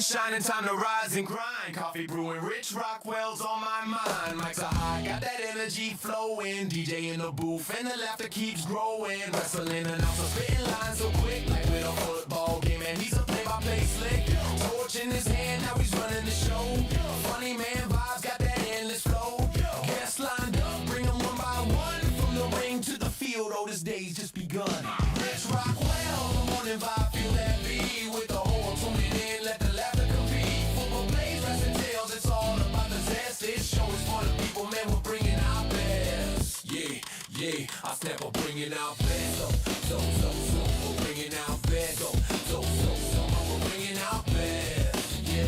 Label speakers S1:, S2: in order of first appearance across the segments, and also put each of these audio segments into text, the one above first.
S1: shining, time to rise and grind. Coffee brewing, Rich Rockwell's on my mind. Mics are high, got that energy flowing. DJ in the booth and the laughter keeps growing. Wrestling announcer spitting lines so quick, like with a football game. And he's a play-by-play slick. Torch in his hand, now he's running the show. Funny man vibes, got that endless flow. Guests lined up, bring them one by one. From the ring to the field, oh, this day's just begun. Rich Rockwell, the morning vibe, feel that beat. With the whole tuning in, let the laughter compete. Football plays, wrestling tales, it's all about the zest. This show is for the people, man, we're bringing our best. Yeah, I snap up, bringing our best. So, we're bringing our best. So, we're bringing our best. Yeah.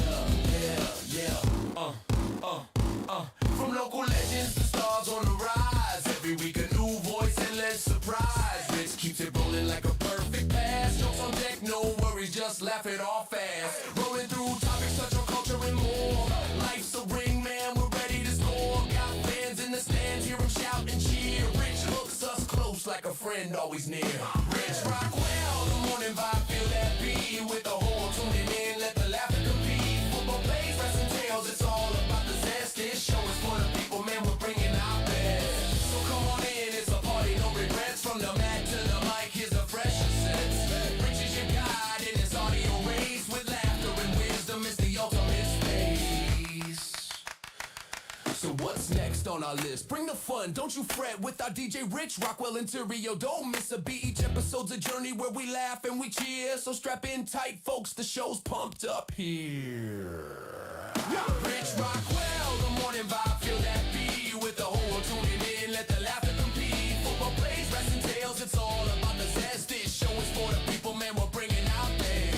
S1: From local legends to stars on the rise. Every week a new voice, endless surprise. Rich keeps it rolling like a perfect pass. Jokes on deck, no worries, just laugh it off fast. Rolling through topics, touch on culture and more. Life's a ring, man, we're ready to score. Got fans in the stands, hear them shout and cheer. Rich hooks us close like a friend always near. Rich Rockwell, the morning vibe, feel that beat. With the whole tuning in, let the laughter compete. Football plays, wrestling tales, it's all about the zest. This show is for the people, man, we're bringing our best. So come on in, it's a party, no regrets. From the mat to the mic, here's a fresher sense. Rich is your guide in this audio race. With laughter and wisdom, it's the ultimate space. So what's next on our list? Bring the fun, don't you fret. With our DJ Rich Rockwell Interior, don't miss a beat. Each episode's a journey where we laugh and we cheer. So strap in tight, folks, the show's pumped up here. Rich Rockwell, the morning vibe, feel that beat. With the whole tuning in, let the laughter compete. Football plays, wrestling tales, it's all about the zest. This show is for the people, man, we're bringing out there.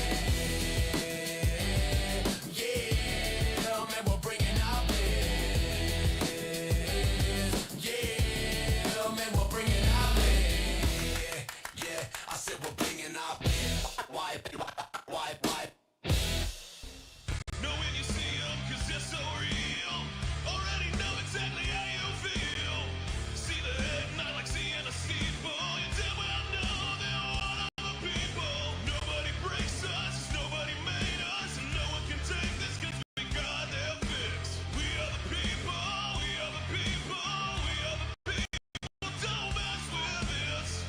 S1: Yeah, man, we're bringing out there. Yeah, man, we're bringing out there. Yeah, I said we're bringing out there. Why?
S2: Know when you see 'em 'cause they're so real. Already know exactly how you feel. See the head not like seeing a steeple. You damn well know they're one of the people. Nobody breaks us, nobody made us, and no one can take this 'cause we got their fix. We are the people, we are the people, we are the people. Don't mess with this.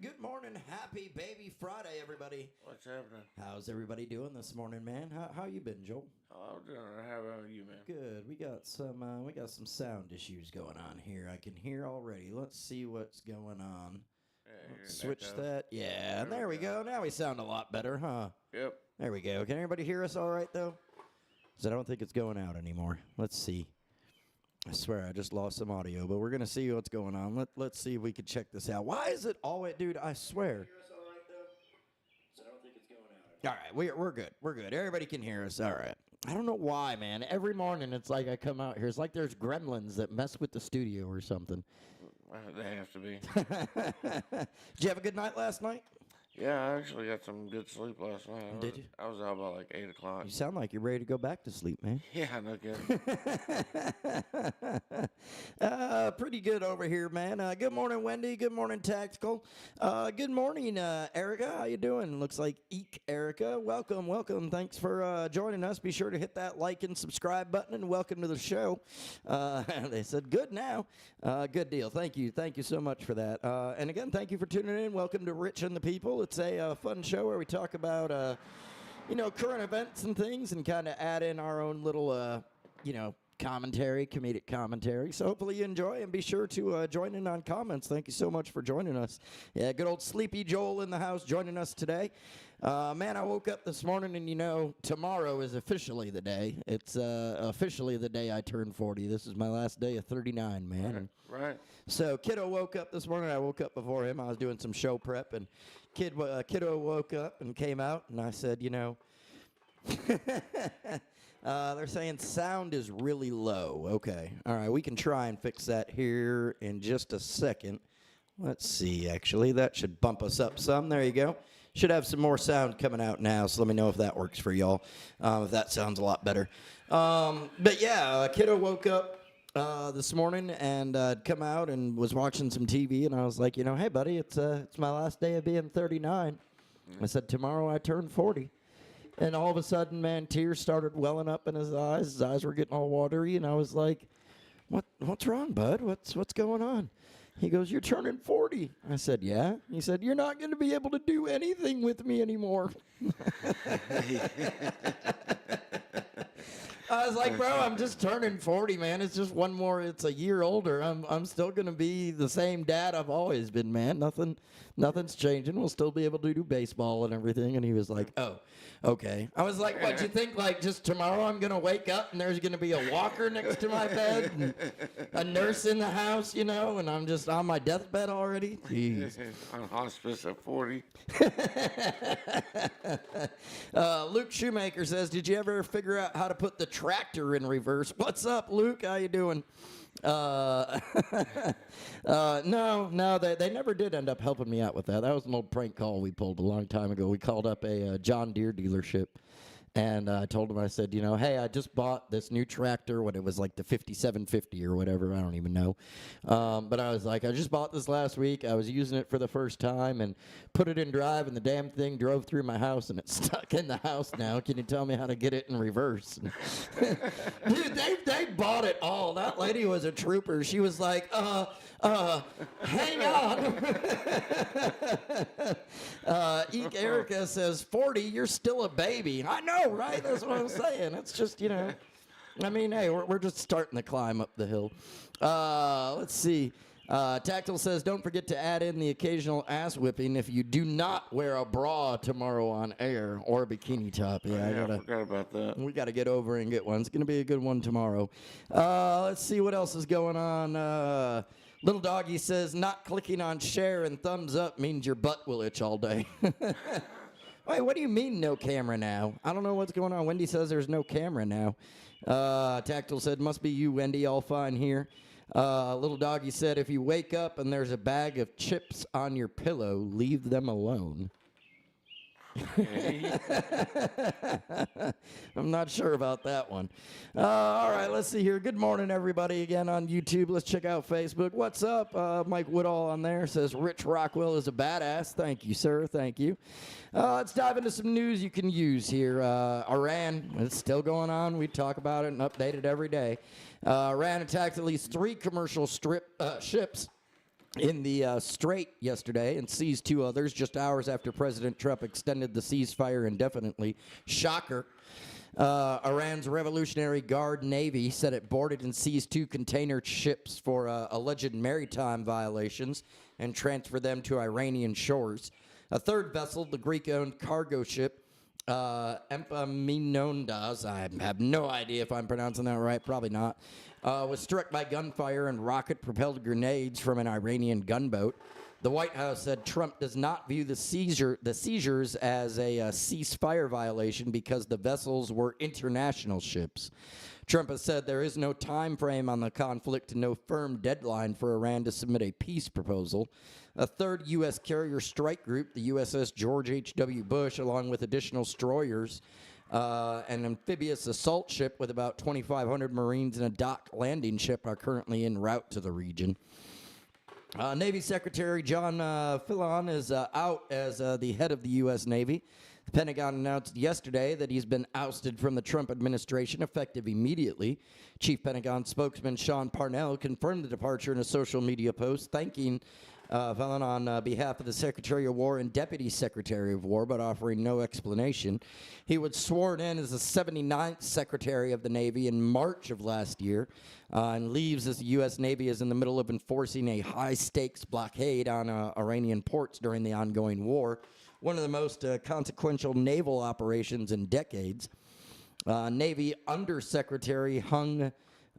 S3: Good morning, happy baby Friday, everybody.
S4: What's happening?
S3: How's everybody doing this morning, man? How you been, Joel?
S4: Oh, I'm doing all right. How about you, man?
S3: Good. We got some sound issues going on here. I can hear already. Let's see what's going on.
S4: Yeah, you're
S3: Let's
S4: an
S3: switch
S4: echo.
S3: that. Yeah, and there we go. Now we sound a lot better, huh?
S4: Yep.
S3: There we go. Can everybody hear us all right, though? 'Cause I don't think it's going out anymore. Let's see. I swear I just lost some audio, but we're going to see what's going on. Let's see if we can check this out. Why is it always, dude, I swear. All right, we're good. We're good. Everybody can hear us. All right. I don't know why, man. Every morning it's like I come out here. It's like there's gremlins that mess with the studio or something.
S4: They have to be.
S3: Did you have a good night last night?
S4: Yeah, I actually got some good sleep last night.
S3: Did you?
S4: I was out about like 8 o'clock.
S3: You sound like you're ready to go back to sleep, man.
S4: Yeah, no kidding.
S3: Pretty good over here, man. Good morning, Wendy. Good morning, Tactical. Good morning, Erica. How you doing? Looks like Eek Erica. Welcome. Thanks for joining us. Be sure to hit that like and subscribe button, and welcome to the show. They said good now. Good deal. Thank you so much for that. And again, thank you for tuning in. Welcome to Rich and the People. It's a fun show where we talk about current events and things, and kind of add in our own little comedic commentary. So hopefully you enjoy, and be sure to join in on comments. Thank you so much for joining us. Yeah, good old Sleepy Joel in the house joining us today. Man, I woke up this morning, and tomorrow is officially the day. It's officially the day I turn 40. This is my last day of 39, man.
S4: Right.
S3: So Kiddo woke up this morning. I woke up before him. I was doing some show prep, and Kiddo woke up and came out, and I said, they're saying sound is really low. Okay. All right, we can try and fix that here in just a second. Let's see, actually. That should bump us up some. There you go. Should have some more sound coming out now, so let me know if that works for y'all, if that sounds a lot better. But yeah, Kiddo woke up. this morning and come out and was watching some TV, and I was like, hey, buddy, it's my last day of being 39. I said, tomorrow I turn 40. And all of a sudden, man, tears started welling up in his eyes. His eyes were getting all watery, and I was like, what's wrong, bud? What's going on? He goes, you're turning 40. I said, yeah. He said, you're not going to be able to do anything with me anymore. I was like, bro, I'm just turning 40, man. It's just it's a year older. I'm still going to be the same dad I've always been, man. Nothing's changing. We'll still be able to do baseball and everything. And he was like, oh, okay. I was like, what, you think, like, just tomorrow I'm going to wake up and there's going to be a walker next to my bed and a nurse in the house, and I'm just on my deathbed already? Jeez.
S4: On hospice at 40.
S3: Luke Shoemaker says, did you ever figure out how to put the tractor in reverse? What's up, Luke? How you doing? No, they never did end up helping me out with that. That was an old prank call we pulled a long time ago. We called up a John Deere dealership. And I told him, I said, hey, I just bought this new tractor, what it was like the 5750 or whatever, I don't even know. But I was like, I just bought this last week. I was using it for the first time and put it in drive, and the damn thing drove through my house, and it's stuck in the house now. Can you tell me how to get it in reverse? Dude, they bought it all. That lady was a trooper. She was like, hang on. Eek Erica says, 40, you're still a baby. I know, right? That's what I'm saying. It's just, I mean, hey, we're just starting to climb up the hill. Let's see. Tactile says, don't forget to add in the occasional ass whipping if you do not wear a bra tomorrow on air or a bikini top. Yeah,
S4: I forgot about that.
S3: We got to get over and get one. It's going to be a good one tomorrow. Let's see what else is going on. Little Doggy says, not clicking on share and thumbs up means your butt will itch all day. Wait, what do you mean no camera now? I don't know what's going on. Wendy says there's no camera now. Tactile said, must be you, Wendy. All fine here. Little Doggy said, if you wake up and there's a bag of chips on your pillow, leave them alone. I'm not sure about that one. All right, let's see here. Good morning, everybody, again on YouTube. Let's check out Facebook. What's up? Mike Woodall on there says, Rich Rockwell is a badass. Thank you, sir. Thank you. Let's dive into some news you can use here. Iran, it's still going on. We talk about it and update it every day. Iran attacked at least 3 commercial ships in the Strait yesterday and seized 2 others just hours after President Trump extended the ceasefire indefinitely. Shocker. Iran's Revolutionary Guard Navy said it boarded and seized 2 container ships for alleged maritime violations and transferred them to Iranian shores. A 3rd vessel, the Greek-owned cargo ship, Epaminondas, I have no idea if I'm pronouncing that right, probably not, was struck by gunfire and rocket-propelled grenades from an Iranian gunboat. The White House said Trump does not view the seizures as a ceasefire violation because the vessels were international ships. Trump has said there is no time frame on the conflict and no firm deadline for Iran to submit a peace proposal. A 3rd U.S. carrier strike group, the USS George H.W. Bush, along with additional destroyers, an amphibious assault ship with about 2,500 Marines and a dock landing ship are currently en route to the region. Navy Secretary John Fillon is out as the head of the U.S. Navy. The Pentagon announced yesterday that he's been ousted from the Trump administration, effective immediately. Chief Pentagon spokesman Sean Parnell confirmed the departure in a social media post, thanking Fillon on behalf of the Secretary of War and Deputy Secretary of War, but offering no explanation. He was sworn in as the 79th Secretary of the Navy in March of last year and leaves as the U.S. Navy is in the middle of enforcing a high-stakes blockade on Iranian ports during the ongoing war, one of the most consequential naval operations in decades. Navy Undersecretary Hung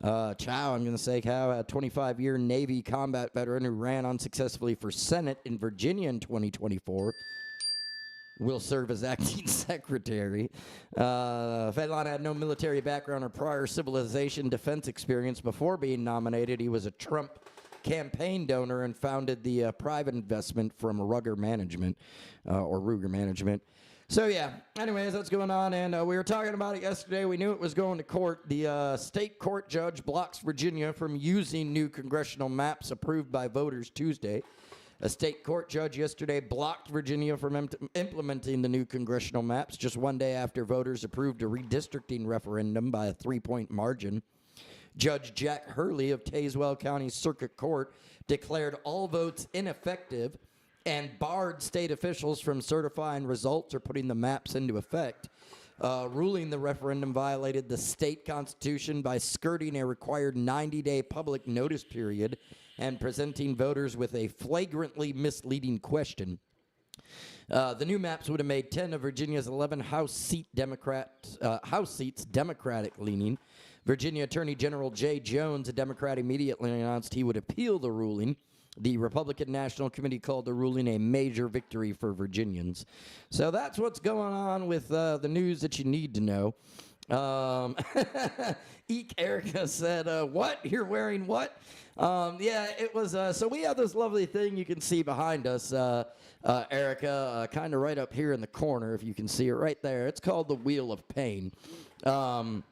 S3: Chow, I'm going to say Chow, a 25-year Navy combat veteran who ran unsuccessfully for Senate in Virginia in 2024, will serve as acting secretary. Fillon had no military background or prior civilization defense experience before being nominated. He was a Trump campaign donor and founded the private investment from Ruger Management, or Ruger Management. So, yeah, anyways, that's going on, and we were talking about it yesterday. We knew it was going to court. The state court judge blocks Virginia from using new congressional maps approved by voters Tuesday. A state court judge yesterday blocked Virginia from implementing the new congressional maps just one day after voters approved a redistricting referendum by a 3-point margin. Judge Jack Hurley of Tazewell County Circuit Court declared all votes ineffective and barred state officials from certifying results or putting the maps into effect, ruling the referendum violated the state constitution by skirting a required 90-day public notice period and presenting voters with a flagrantly misleading question. The new maps would have made 10 of Virginia's 11 House seats Democratic-leaning. Virginia Attorney General Jay Jones, a Democrat, immediately announced he would appeal the ruling. The Republican National Committee called the ruling a major victory for Virginians. So that's what's going on with the news that you need to know. Eek Erica said, what? You're wearing what? Yeah, it was, so we have this lovely thing you can see behind us, Erica, kind of right up here in the corner, if you can see it right there. It's called the Wheel of Pain. And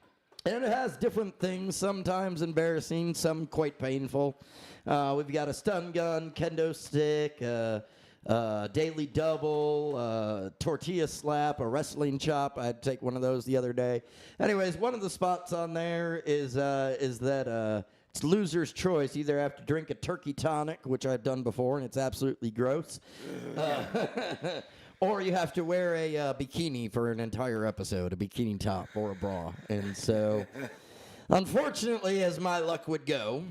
S3: it has different things, sometimes embarrassing, some quite painful. We've got a stun gun, kendo stick, daily double, tortilla slap, a wrestling chop. I had to take one of those the other day. Anyways, one of the spots on there is that it's loser's choice. Either have to drink a turkey tonic, which I've done before, and it's absolutely gross, or you have to wear a bikini for an entire episode, a bikini top or a bra. And so, unfortunately, as my luck would go,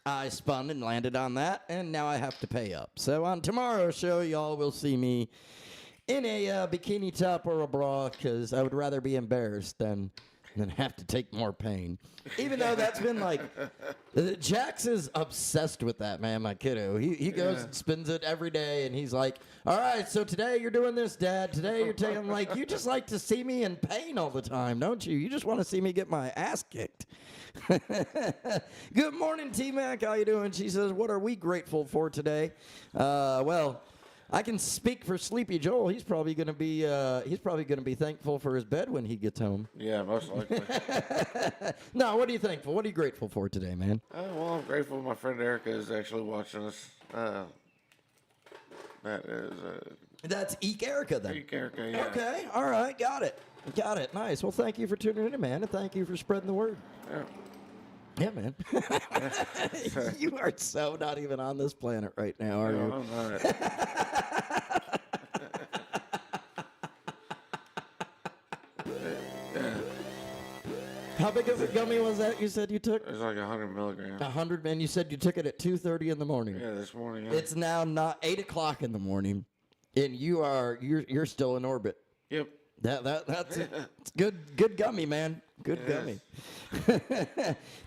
S3: I spun and landed on that, and now I have to pay up. So on tomorrow's show, y'all will see me in a bikini top or a bra, because I would rather be embarrassed than have to take more pain. Even though that's been like, Jax is obsessed with that, man, my kiddo. He goes and spins it every day, and he's like, all right, so today you're doing this, Dad. Today you're taking, I'm like, you just like to see me in pain all the time, don't you? You just want to see me get my ass kicked. Good morning, T-Mac. How you doing? She says, what are we grateful for today? Well, I can speak for Sleepy Joel. He's probably going to be thankful for his bed when he gets home.
S4: Yeah, most likely.
S3: No, what are you thankful? What are you grateful for today, man?
S4: Well, I'm grateful my friend Erica is actually watching us. That is...
S3: That's Eek Erica, then.
S4: Eek Erica, yeah.
S3: Okay, all right, got it. Got it, nice. Well, thank you for tuning in, man, and thank you for spreading the word.
S4: Yeah.
S3: Yeah, man. You are so not even on this planet right now, are you?
S4: No, I'm not.
S3: How big of a gummy was that you said you took?
S4: It's like 100 milligrams.
S3: 100, man. You said you took it at 2:30 in the morning.
S4: Yeah, this morning. Yeah.
S3: It's now not 8 o'clock in the morning, and you're still in orbit.
S4: Yep.
S3: That's it. It's good gummy, man. Good gummy.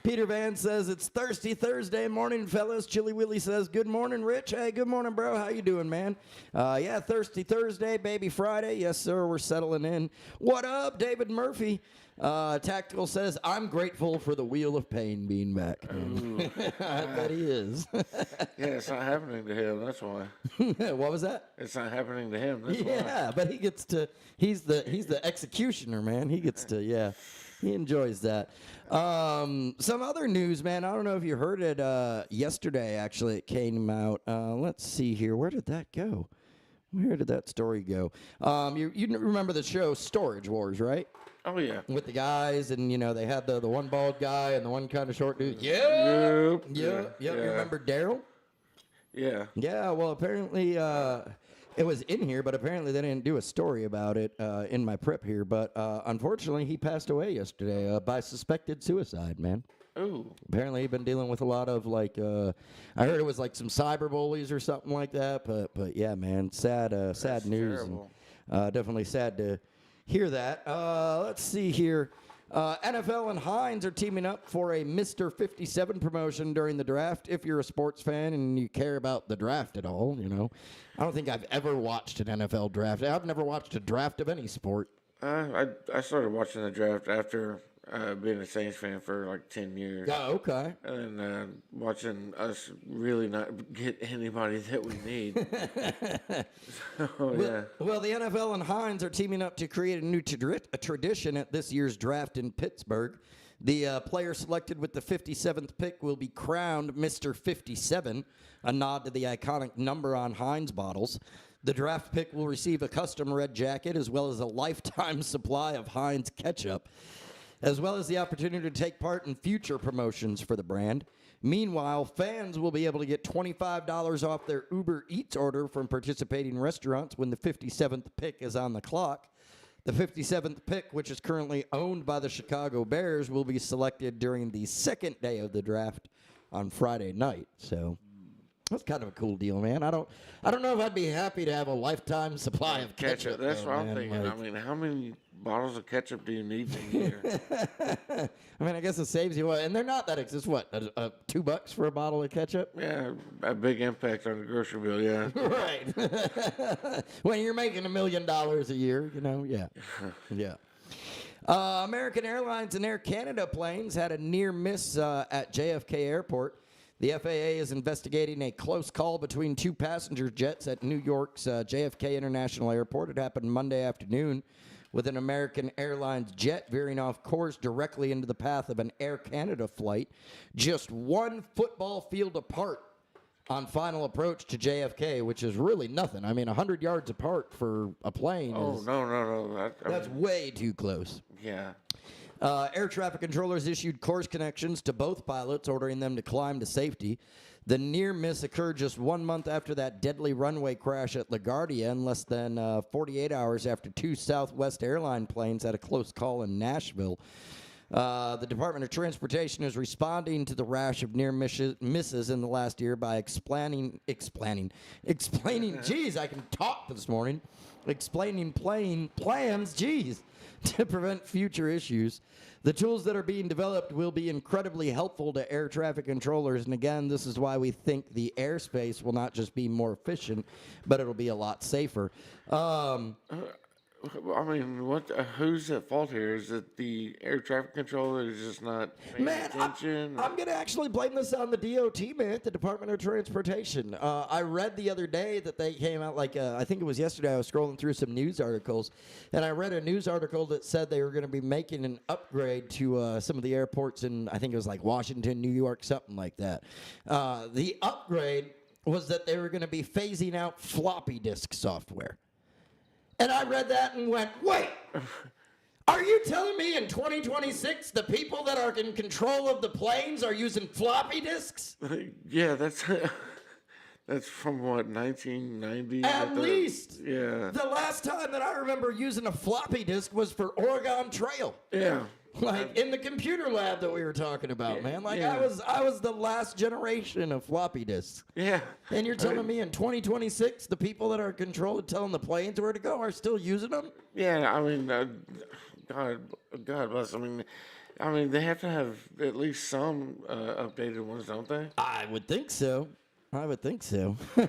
S3: Peter Van says it's Thirsty Thursday morning, fellas. Chili Willie says good morning, Rich. Hey, good morning, bro. How you doing, man? Yeah, Thirsty Thursday, baby Friday. Yes, sir. We're settling in. What up, David Murphy? Tactical says I'm grateful for the Wheel of Pain being back. I bet he is.
S4: Yeah, it's not happening to him. That's why.
S3: What was that?
S4: It's not happening to him. That's
S3: Yeah, but he gets to. He's the executioner, man. He gets to. Yeah, he enjoys that. Some other news, man. I don't know if you heard it yesterday. Actually, it came out. Let's see here. Where did that go? Where did that story go? You remember the show Storage Wars, right?
S4: Oh, yeah.
S3: With the guys, and, they had the one bald guy and the one kind of short dude.
S4: Yep.
S3: You remember Daryl?
S4: Yeah.
S3: Yeah, well, apparently it was in here, but apparently they didn't do a story about it in my prep here. But unfortunately, he passed away yesterday by suspected suicide, man.
S4: Ooh.
S3: Apparently, he'd been dealing with a lot of, I heard it was like some cyber bullies or something like that. But yeah, man, sad news.
S4: Terrible.
S3: And, definitely sad to hear that. Let's see here. NFL and Heinz are teaming up for a Mr. 57 promotion during the draft. If you're a sports fan and you care about the draft at all, I don't think I've ever watched an NFL draft. I've never watched a draft of any sport.
S4: I started watching the draft after being a Saints fan for like 10 years.
S3: Oh, okay.
S4: And watching us really not get anybody that we need. So, yeah.
S3: Well, the NFL and Heinz are teaming up to create a new a tradition at this year's draft in Pittsburgh. The player selected with the 57th pick will be crowned Mr. 57, a nod to the iconic number on Heinz bottles. The draft pick will receive a custom red jacket as well as a lifetime supply of Heinz ketchup, as well as the opportunity to take part in future promotions for the brand. Meanwhile, fans will be able to get $25 off their Uber Eats order from participating restaurants when the 57th pick is on the clock. The 57th pick, which is currently owned by the Chicago Bears, will be selected during the second day of the draft on Friday night. So that's kind of a cool deal, man. I don't know if I'd be happy to have a lifetime supply of ketchup.
S4: That's
S3: though,
S4: what I'm
S3: man.
S4: thinking.
S3: Like,
S4: I mean, how many bottles of ketchup do you need a year?
S3: I mean, I guess it saves you. And they're not that expensive. What, $2 for a bottle of ketchup?
S4: Yeah, a big impact on the grocery bill, yeah.
S3: Right. When you're making $1 million a year, yeah. Yeah. American Airlines and Air Canada planes had a near miss at JFK Airport. The FAA is investigating a close call between two passenger jets at New York's JFK International Airport. It happened Monday afternoon with an American Airlines jet veering off course directly into the path of an Air Canada flight, just one football field apart on final approach to JFK, which is really nothing. I mean, 100 yards apart for a plane
S4: Oh,
S3: is...
S4: no.
S3: That's way too close.
S4: Yeah.
S3: Air traffic controllers issued course connections to both pilots, ordering them to climb to safety. The near miss occurred just 1 month after that deadly runway crash at LaGuardia and less than 48 hours after two Southwest airline planes had a close call in Nashville. The Department of Transportation is responding to the rash of near misses in the last year by explaining, geez, I can talk this morning, explaining plans, geez, to prevent future issues. The tools that are being developed will be incredibly helpful to air traffic controllers, and again, this is why we think the airspace will not just be more efficient, but it'll be a lot safer.
S4: I mean, who's at fault here? Is it the air traffic controller is just not paying attention?
S3: I'm going to actually blame this on the DOT, man, the Department of Transportation. I read the other day that they came out, I think it was yesterday, I was scrolling through some news articles, and I read a news article that said they were going to be making an upgrade to some of the airports in, I think it was like Washington, New York, something like that. The upgrade was that they were going to be phasing out floppy disk software. And I read that and went, wait, are you telling me in 2026 the people that are in control of the planes are using floppy disks?
S4: Yeah, that's from what, 1990?
S3: At least.
S4: Yeah.
S3: The last time that I remember using a floppy disk was for Oregon Trail.
S4: Yeah.
S3: Like in the computer lab that we were talking about, man. Like I was the last generation of floppy disks.
S4: Yeah.
S3: And you're telling me in 2026 the people that are controlling telling the planes where to go are still using them?
S4: Yeah, I mean, God bless. I mean, they have to have at least some updated ones, don't they?
S3: I would think so. I would think so.
S4: I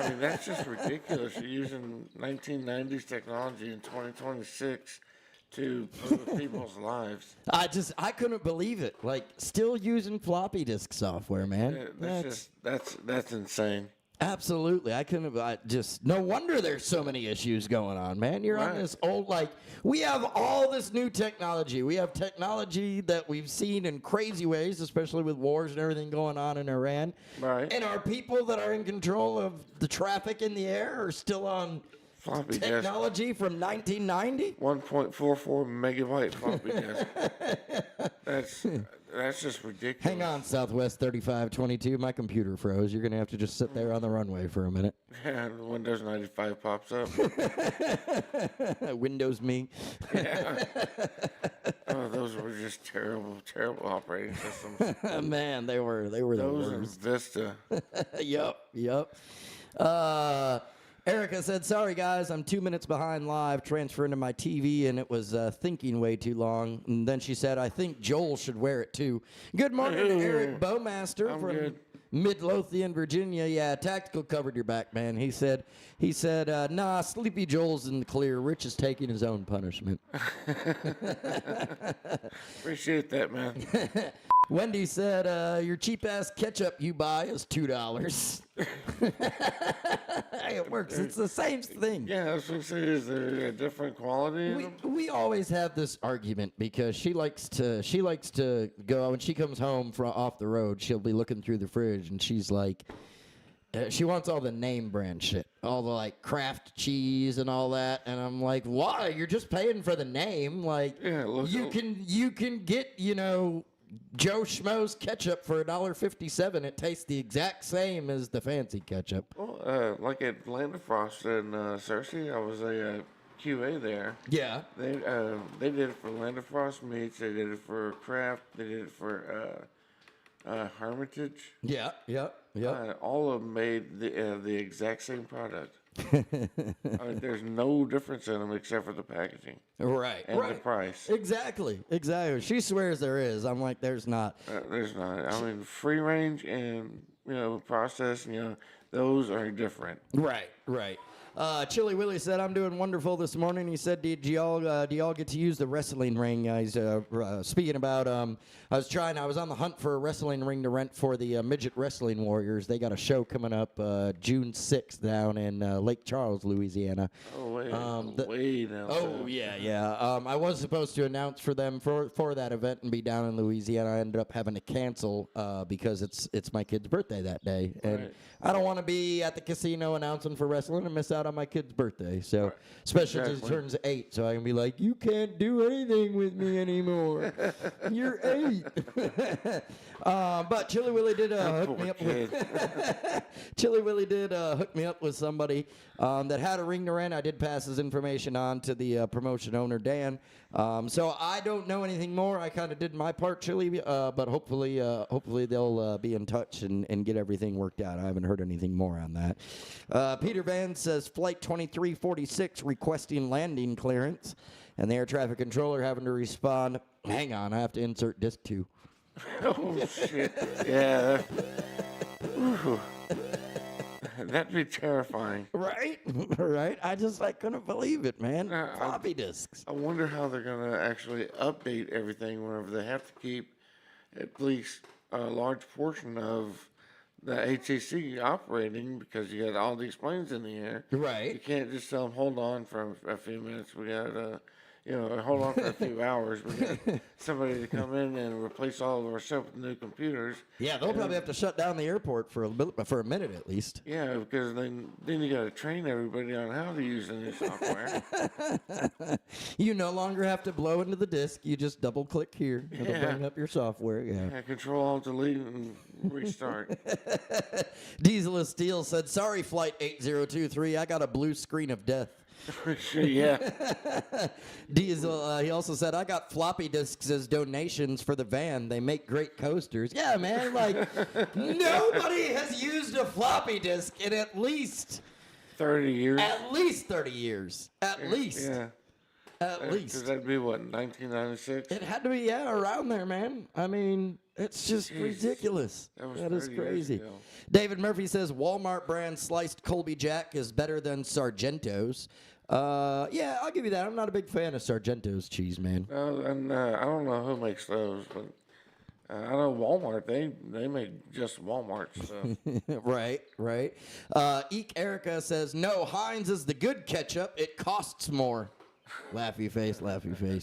S4: mean, that's just ridiculous. You're using 1990s technology in 2026 to improve people's lives.
S3: I couldn't believe it. Like, still using floppy disk software, man.
S4: Yeah, that's insane.
S3: Absolutely. No wonder there's so many issues going on, man. You're on this old, we have all this new technology. We have technology that we've seen in crazy ways, especially with wars and everything going on in Iran.
S4: Right.
S3: And our people that are in control of the traffic in the air are still on
S4: floppy
S3: technology
S4: disk.
S3: From 1990?
S4: 1.44 megabyte floppy disk. That's just ridiculous.
S3: Hang on, Southwest 3522. My computer froze. You're going to have to just sit there on the runway for a minute.
S4: Yeah, Windows 95 pops up.
S3: Windows me.
S4: Yeah. Oh, those were just terrible operating systems.
S3: Man, they were the
S4: those
S3: worst.
S4: and Vista.
S3: Yup. Erica said, sorry, guys, I'm 2 minutes behind live transferring to my TV, and it was thinking way too long. And then she said, I think Joel should wear it, too. Good morning to Eric Bowmaster
S4: I'm
S3: from
S4: good.
S3: Midlothian, Virginia. Yeah, Tactical covered your back, man. He said, nah, Sleepy Joel's in the clear. Rich is taking his own punishment.
S4: Appreciate that, man.
S3: Wendy said, your cheap-ass ketchup you buy is $2. It works. It's the same thing.
S4: Yeah, I was going to say, is there a different quality in them?
S3: We always have this argument because she likes to go when she comes home from off the road. She'll be looking through the fridge and she's like, she wants all the name brand shit, all the like Kraft cheese and all that. And I'm like, why? You're just paying for the name. Like,
S4: Yeah, look,
S3: you can get Joe Schmo's ketchup for $1.57. It tastes the exact same as the fancy ketchup.
S4: Well, like at Land of Frost in Cersei, I was a QA there.
S3: Yeah.
S4: They did it for Land of Frost meats. They did it for Kraft. They did it for Hermitage.
S3: Yeah.
S4: All of them made the exact same product. There's no difference in them except for the packaging
S3: Right.
S4: and
S3: right.
S4: the price.
S3: Exactly. She swears there is. I'm like, there's not.
S4: There's not. I mean, free range and processed. Those are different.
S3: Right. Chili Willie said, I'm doing wonderful this morning. He said, do y'all get to use the wrestling ring? He's speaking about, I was on the hunt for a wrestling ring to rent for the Midget Wrestling Warriors. They got a show coming up June 6th down in Lake Charles, Louisiana.
S4: Oh, way down
S3: Oh,
S4: there.
S3: yeah. I was supposed to announce for them for that event and be down in Louisiana. I ended up having to cancel because it's my kid's birthday that day. And
S4: Right.
S3: I don't want to be at the casino announcing for wrestling and miss out on my kid's birthday. So, especially as he
S4: Exactly.
S3: turns 8. So I can be like, you can't do anything with me anymore. You're 8. But Chili Willie did hook me up with Chili Willie did hook me up with somebody that had a ring to rent. I did pass his information on to the promotion owner, Dan. So I don't know anything more. I kind of did my part, Chili, but hopefully they'll be in touch and get everything worked out. I haven't heard anything more on that. Peter Van says Flight 2346 requesting landing clearance, and the air traffic controller having to respond, hang on, I have to insert disc 2.
S4: Oh, shit. Yeah. Ooh. That'd be terrifying.
S3: Right? Right? I couldn't believe it, man. Floppy disks.
S4: I wonder how they're going to actually update everything whenever they have to keep at least a large portion of the HAC operating because you got all these planes in the air.
S3: Right.
S4: You can't just tell them, hold on for a few minutes. We got hold on for a few hours. We got somebody to come in and replace all of our stuff with new computers.
S3: Yeah, they'll probably have to shut down the airport for a minute at least.
S4: Yeah, because then you got to train everybody on how to use the new software.
S3: You no longer have to blow into the disk. You just double click here. It'll bring up your software. Yeah.
S4: Control Alt Delete and restart.
S3: Diesel of Steel said, sorry, Flight 8023. I got a blue screen of death.
S4: Yeah.
S3: Diesel, he also said, I got floppy disks as donations for the van. They make great coasters. Yeah, man, like, nobody has used a floppy disk in at least
S4: 30 years.
S3: At least 30 years. At least.
S4: Yeah.
S3: At least.
S4: That'd be what, 1996?
S3: It had to be, around there, man. I mean, it's just ridiculous.
S4: That was 30 years
S3: crazy.
S4: ago.
S3: David Murphy says Walmart brand sliced Colby Jack is better than Sargento's. Yeah, I'll give you that. I'm not a big fan of Sargento's cheese, man.
S4: And I don't know who makes those, but I know Walmart. They make just Walmart stuff.
S3: Right. Eek Erica says, no, Heinz is the good ketchup. It costs more. Laughy face,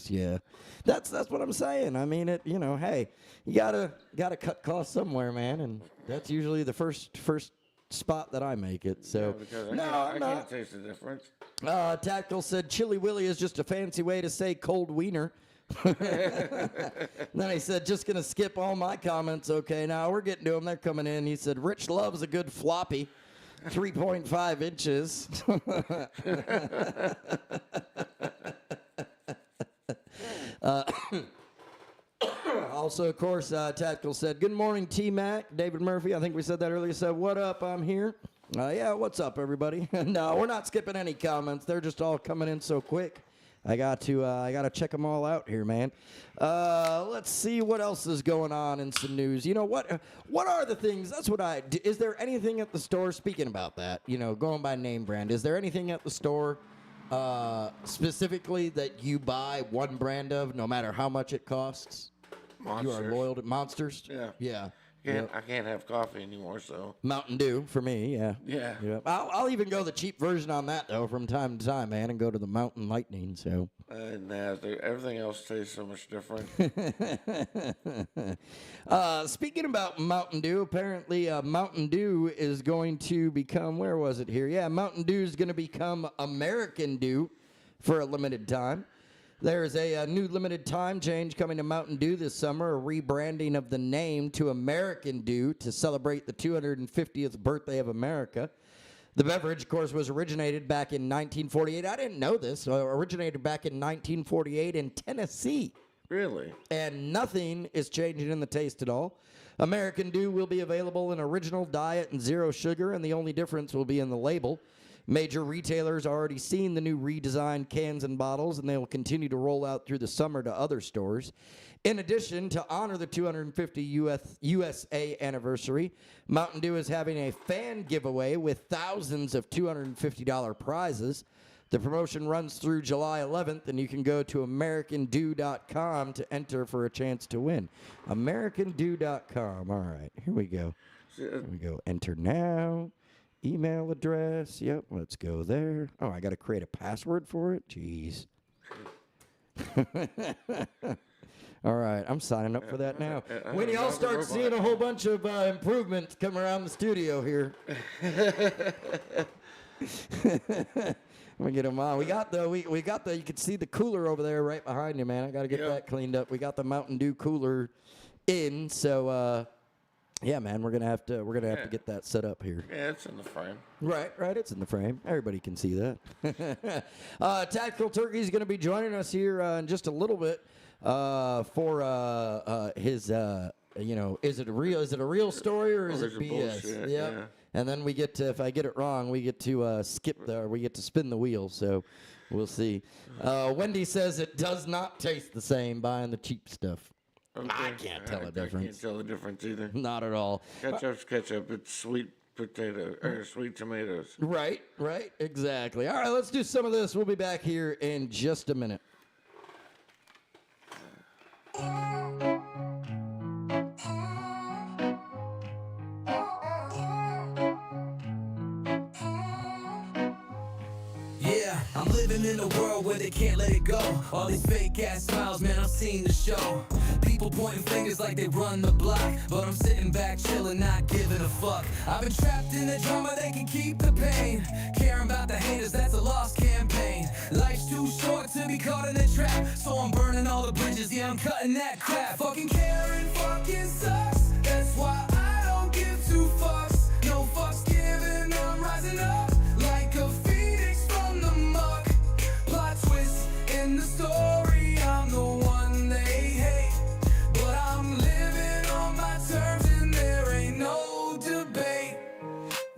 S3: yeah. That's what I'm saying. I mean, hey, you gotta cut costs somewhere, man, and that's usually the first spot that I make it. So
S4: Because
S3: I'm
S4: I
S3: not.
S4: can't taste the difference.
S3: Tactical said Chili Willy is just a fancy way to say cold wiener. Then he said, just going to skip all my comments. Okay, now we're getting to them. They're coming in. He said, Rich loves a good floppy, 3.5 inches. Also, of course, Tactical said, good morning, T-Mac. David Murphy, I think we said that earlier, said, what up, I'm here. Yeah, what's up, everybody? No, we're not skipping any comments. They're just all coming in so quick. I got to check them all out here, man. Let's see what else is going on in some news. You know what are the things? That's what is there anything at the store? Speaking about that, going by name brand, is there anything at the store specifically that you buy one brand of, no matter how much it costs?
S4: Monsters.
S3: You are loyal to Monsters.
S4: Yeah.
S3: Yeah.
S4: I can't have coffee anymore, so.
S3: Mountain Dew for me, yeah.
S4: Yeah.
S3: I'll even go the cheap version on that though from time to time, man, and go to the Mountain Lightning. So.
S4: Everything else tastes so much different.
S3: Speaking about Mountain Dew, apparently Mountain Dew is going to become. Where was it here? Yeah, Mountain Dew is going to become American Dew for a limited time. There's a new limited time change coming to Mountain Dew this summer, a rebranding of the name to American Dew to celebrate the 250th birthday of America. The beverage, of course, was originated back in 1948. I didn't know this. Originated back in 1948 in Tennessee.
S4: Really?
S3: And nothing is changing in the taste at all. American Dew will be available in original, diet, and zero sugar, and the only difference will be in the label. Major retailers are already seeing the new redesigned cans and bottles, and they will continue to roll out through the summer to other stores. In addition, to honor the 250 USA anniversary, Mountain Dew is having a fan giveaway with thousands of $250 prizes. The promotion runs through July 11th, and you can go to AmericanDew.com to enter for a chance to win. AmericanDew.com. All right, here we go. Here we go. Enter now. Email address. Yep, let's go there. Oh, I got to create a password for it? Jeez. All right, I'm signing up for that now. When y'all start seeing a whole bunch of improvements come around the studio here. Let me get them on. We got the you can see the cooler over there right behind you, man. I got to get that cleaned up. We got the Mountain Dew cooler in, so yeah, man, we're gonna have to get that set up here.
S4: Yeah, it's in the frame.
S3: Right, it's in the frame. Everybody can see that. Tactical Turkey is gonna be joining us here in just a little bit for his. Is it a real story or is it BS?
S4: Bullshit, yeah.
S3: And then we get to, if I get it wrong, we get to we get to spin the wheel. So we'll see. Wendy says it does not taste the same buying the cheap stuff.
S4: Okay.
S3: I can't tell the difference.
S4: I can't tell the difference either.
S3: Not at all.
S4: Ketchup's ketchup. It's sweet potato or sweet tomatoes.
S3: Right, exactly. All right, let's do some of this. We'll be back here in just a minute.
S1: I'm living in a world where they can't let it go. All these fake ass smiles, man, I've seen the show. People pointing fingers like they run the block, but I'm sitting back chilling, not giving a fuck. I've been trapped in the drama, they can keep the pain. Caring about the haters, that's a lost campaign. Life's too short to be caught in a trap, so I'm burning all the bridges, yeah, I'm cutting that crap. Fucking caring fucking sucks, that's why I don't give two fucks. No fucks given, I'm rising up like a phoenix from the muck. Plot twist in the story, I'm the one they hate, but I'm living on my terms and there ain't no debate.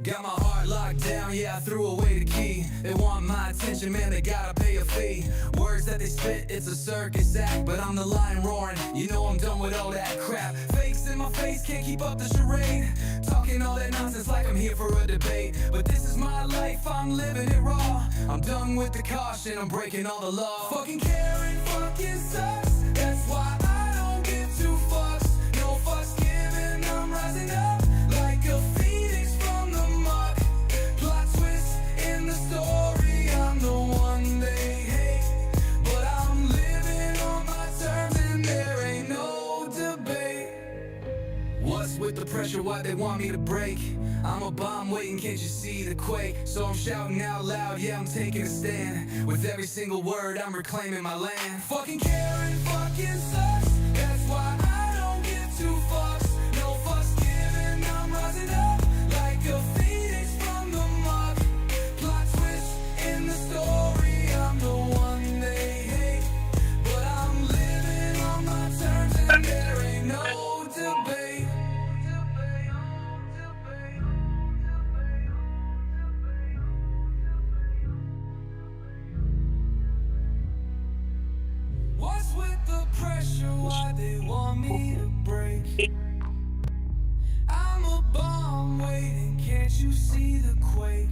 S1: Got my heart locked down, yeah, I threw away the key. They want my attention, man, they gotta pay a fee. Words that they spit, it's a circus act, but I'm the lion roaring, you know I'm done with all that crap. Fakes in my face, can't keep up the charade. Talking all that nonsense like I'm here for a debate, but this is my life, I'm living it raw. I'm done with the caution, I'm breaking all the law. Fucking caring fucking sucks, that's why I don't give two fucks. No fucks given, I'm rising up like a phoenix from the muck. Plot twist in the story, I'm the one they hate, but I'm living on my terms and there ain't no debate. What's with the pressure, why they want me to break? I'm a bomb waiting, can't you see the quake? So I'm shouting out loud, yeah, I'm taking a stand. With every single word, I'm reclaiming my land. Fucking caring fucking sucks, that's why I don't give two fucks. No fucks given, I'm rising up like a phoenix from the muck. Plot twist in the story, I'm the one they hate, but I'm living on my terms and there ain't no debate. why they want me to break. I'm a bomb waiting, can't you see the quake?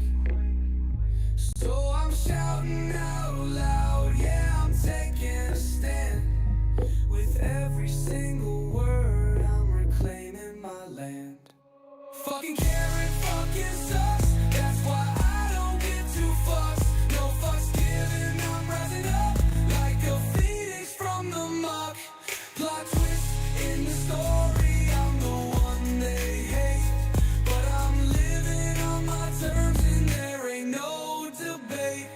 S1: So I'm shouting out loud, yeah, I'm taking a stand. With every single word, I'm reclaiming my land. Fucking caring fucking sucks, that's why I don't get too fussed. No fucks given, I'm rising up like a phoenix from the muck. Plot twist in the story, I'm the one they hate. But I'm living on my terms and there ain't no debate.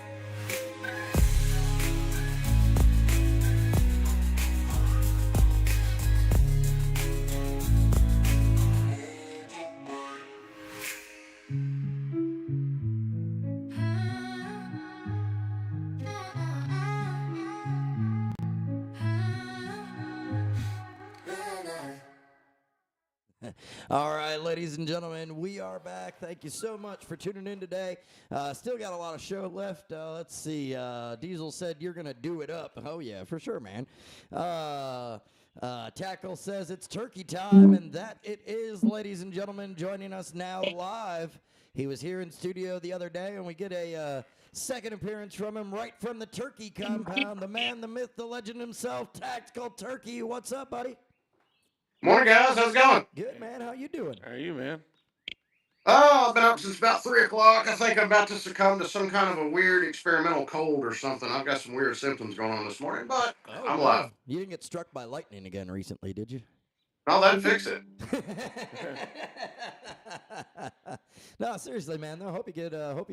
S3: All right, ladies and gentlemen, we are back. Thank you so much for tuning in today. Still got a lot of show left. Let's see. Diesel said you're going to do it up. Oh, yeah, for sure, man. Tackle says it's turkey time, and that it is, ladies and gentlemen. Joining us now live. He was here in studio the other day, and we get a second appearance from him right from the turkey compound. The man, the myth, the legend himself, Tactical Turkey. What's up, buddy?
S5: Morning, guys. How's it going?
S3: Good, man. How you doing?
S4: How are you, man?
S5: Oh, I've been up since about 3 o'clock. I think I'm about to succumb to some kind of a weird experimental cold or something. I've got some weird symptoms going on this morning, but I'm alive.
S3: You didn't get struck by lightning again recently, did you?
S5: No, that'd fix it.
S3: No, seriously, man. No, hope you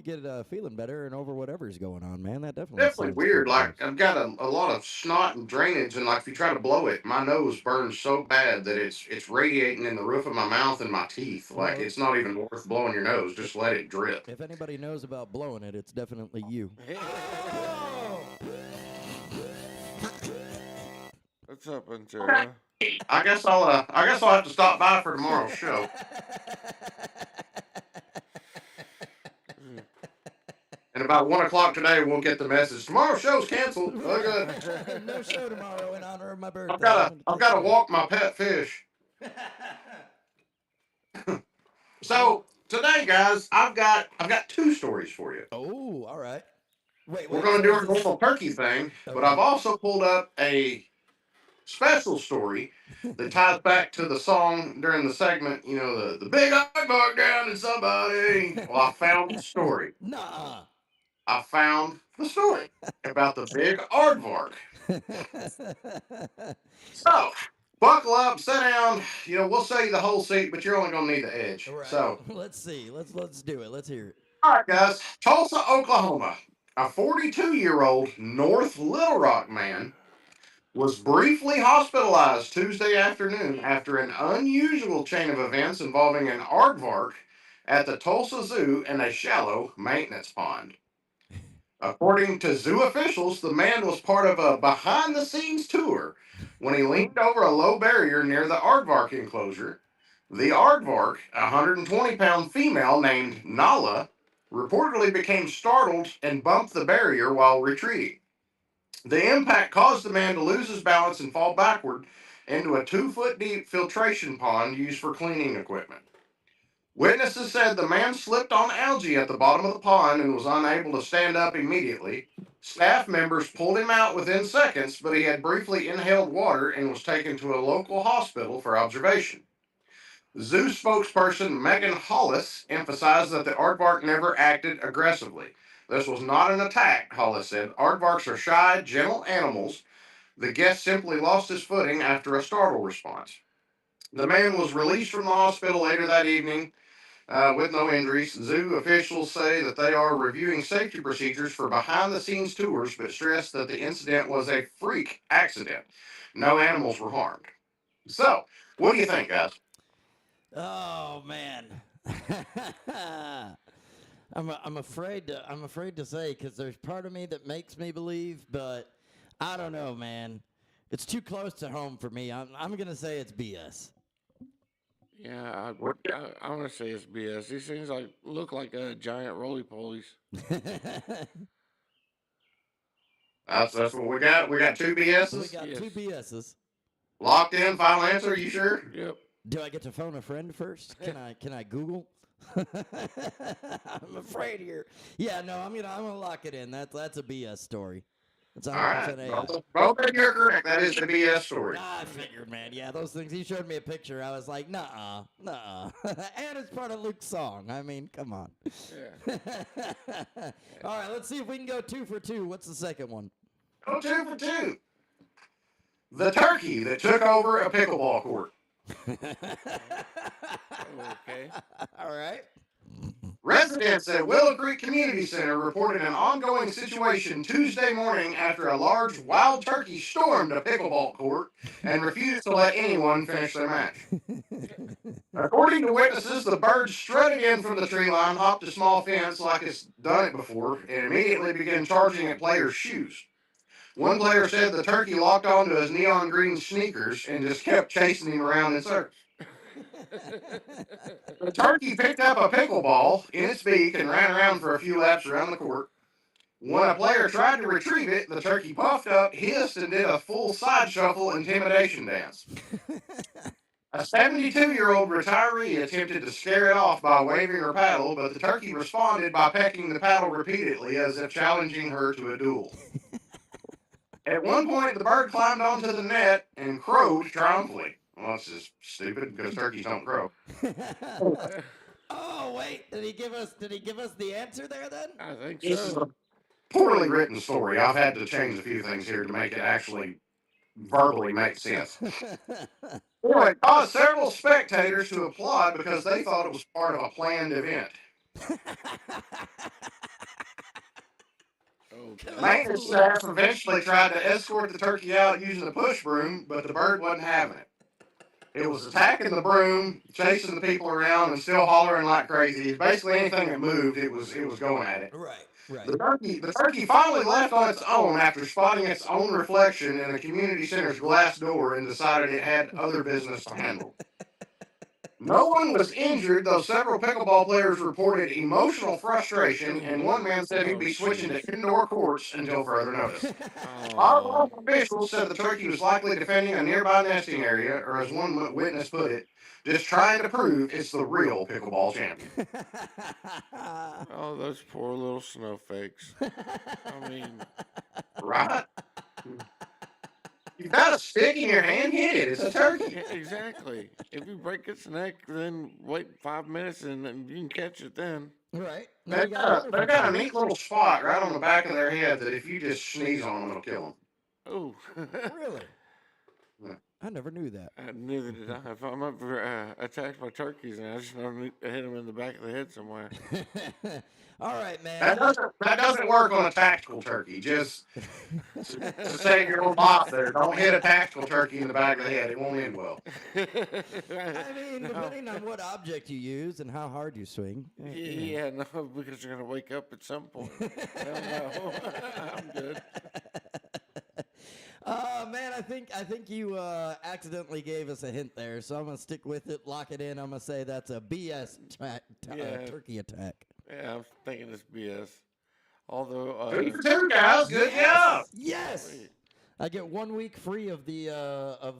S3: get feeling better and over whatever's going on, man. That definitely
S5: Definitely
S3: sounds
S5: weird.
S3: pretty
S5: Like, I've got a lot of snot and drainage, and like if you try to blow it, my nose burns so bad that it's radiating in the roof of my mouth and my teeth. Like, it's not even worth blowing your nose. Just let it drip.
S3: If anybody knows about blowing it, it's definitely you.
S4: What's up, Ventura?
S5: I guess I'll have to stop by for tomorrow's show. And about 1 o'clock today, we'll get the message. Tomorrow's show's canceled. Okay.
S3: No show tomorrow in honor of my birthday.
S5: I've got to walk my pet fish. So today, guys, I've got 2 stories for you.
S3: Oh, all right. Wait,
S5: We're going to do
S3: so
S5: our
S3: is this-
S5: normal turkey thing, but
S3: Okay.
S5: I've also pulled up a special story that ties back to the song during the segment. You know, the big aardvark down in somebody. Well, I found the story.
S3: Nuh-uh.
S5: I found the story about the big aardvark. So, buckle up, sit down. You know, we'll sell you the whole seat, but you're only going to need the edge.
S3: All right.
S5: So,
S3: Let's see. Let's do it. Let's hear it.
S5: all right, guys. Tulsa, Oklahoma. A 42-year-old North Little Rock man was briefly hospitalized Tuesday afternoon after an unusual chain of events involving an aardvark at the Tulsa Zoo and a shallow maintenance pond. According to zoo officials, the man was part of a behind-the-scenes tour when he leaned over a low barrier near the aardvark enclosure. The aardvark, a 120-pound female named Nala, reportedly became startled and bumped the barrier while retreating. The impact caused the man to lose his balance and fall backward into a 2-foot-deep filtration pond used for cleaning equipment. Witnesses said the man slipped on algae at the bottom of the pond and was unable to stand up immediately. Staff members pulled him out within seconds, but he had briefly inhaled water and was taken to a local hospital for observation. Zoo spokesperson Megan Hollis emphasized that the aardvark never acted aggressively. This was not an attack, Hollis said. Aardvarks are shy, gentle animals. The guest simply lost his footing after a startle response. The man was released from the hospital later that evening with no injuries. Zoo officials say that they are reviewing safety procedures for behind-the-scenes tours, but stress that the incident was a freak accident. No animals were harmed. So, what do you think, guys?
S3: Oh man. I'm afraid to say because there's part of me that makes me believe, but I don't know, man. It's too close to home for me. I'm gonna say it's BS.
S4: Yeah, I want to say it's BS. These things look like giant roly-polies.
S5: That's what we got. We got 2 BSs.
S3: We got
S4: Yes.
S3: 2 BSs.
S5: Locked in, final answer, you sure?
S4: Yep.
S3: Do I get to phone a friend first? Can I Google? I'm afraid here. Yeah, no, I'm gonna lock it in. That's a BS story. That's
S5: All right.
S3: 100% AI.
S5: Both of you are correct. That is the BS story.
S3: I figured, man. Yeah, those things. He showed me a picture. I was like, nuh-uh, nuh-uh. And it's part of Luke's song. I mean, come on.
S4: Yeah.
S3: All right, let's see if we can go 2 for 2. What's the second one?
S5: Go 2 for 2. The turkey that took over a pickleball court.
S4: Okay.
S3: All right.
S5: Residents at Willow Creek Community Center reported an ongoing situation Tuesday morning after a large wild turkey stormed a pickleball court and refused to let anyone finish their match. According to witnesses, the bird strutted in from the tree line, hopped a small fence like it's done it before, and immediately began charging at players' shoes. One player said the turkey locked onto his neon green sneakers and just kept chasing him around in circles. The turkey picked up a pickleball in its beak and ran around for a few laps around the court. When a player tried to retrieve it, the turkey puffed up, hissed, and did a full side shuffle intimidation dance. A 72-year-old retiree attempted to scare it off by waving her paddle, but the turkey responded by pecking the paddle repeatedly as if challenging her to a duel. At one point, the bird climbed onto the net and crowed triumphantly. Well, that's just stupid because turkeys don't crow.
S3: Oh wait, did he give us the answer there then?
S4: I think
S5: This is
S4: so.
S5: a poorly written story. I've had to change a few things here to make it actually verbally make sense. Anyway, it caused several spectators to applaud because they thought it was part of a planned event.
S4: Okay.
S5: Maintenance staff eventually tried to escort the turkey out using a push broom, but the bird wasn't having it. It was attacking the broom, chasing the people around, and still hollering like crazy. Basically, anything that moved, it was going at it.
S3: Right, right.
S5: The turkey finally left on its own after spotting its own reflection in the community center's glass door and decided it had other business to handle. No one was injured, though several pickleball players reported emotional frustration, and one man said he'd be switching to indoor courts until further notice. Our local officials said the turkey was likely defending a nearby nesting area, or as one witness put it, just trying to prove it's the real pickleball champion.
S4: Oh, those poor little snowflakes. I mean,
S5: Right? You've got a stick in your hand, hit it. It's a turkey.
S4: yeah, exactly. If you break its neck, then wait 5 minutes and then you can catch it then.
S3: Right. No,
S5: They've got a neat little spot right on the back of their head that if you just sneeze on them, it'll kill them.
S4: Oh.
S3: Really?
S5: Yeah.
S3: I never knew that.
S4: Neither did I. If I'm ever attacked by turkeys, and I just know to hit them in the back of the head somewhere.
S3: All right, man.
S5: That doesn't work on a tactical turkey. Just to save your old boss there, don't hit a tactical turkey in the back of the head. It won't end well.
S3: I mean, depending on what object you use and how hard you swing.
S4: Yeah, no, because you're gonna wake up at some point. Hell no, I'm good.
S3: Man, I think you accidentally gave us a hint there, so I'm gonna stick with it, lock it in. I'm gonna say that's a BS turkey attack.
S4: Yeah, I'm thinking it's BS. Although,
S5: 2 for 2, guys. Good job.
S3: Yes.
S4: Sweet.
S3: I get 1 week free of the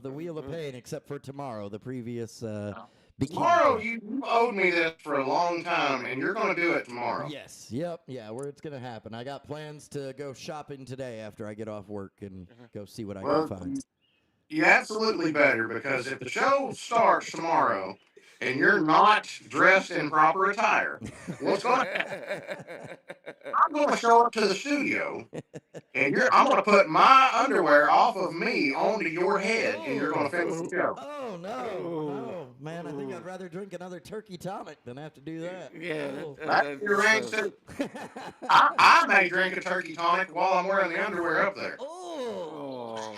S3: Wheel of Pain, except for tomorrow, the previous bikini.
S5: Tomorrow, you owed me this for a long time, and you're going to do it tomorrow.
S3: Yes. Yep. Yeah. Where it's gonna happen. I got plans to go shopping today after I get off work and go see what I
S5: Well,
S3: can find.
S5: you absolutely better, because if the show starts tomorrow and you're not dressed in proper attire, what's going to happen? I'm going to show up to the studio, and I'm going to put my underwear off of me onto your head, and you're going to finish the show.
S3: Oh no, man! I think I'd rather drink another turkey tonic than have to do that.
S4: Yeah,
S3: Oh.
S5: That's your range too. I may drink a turkey tonic while I'm wearing the underwear up there.
S3: Oh.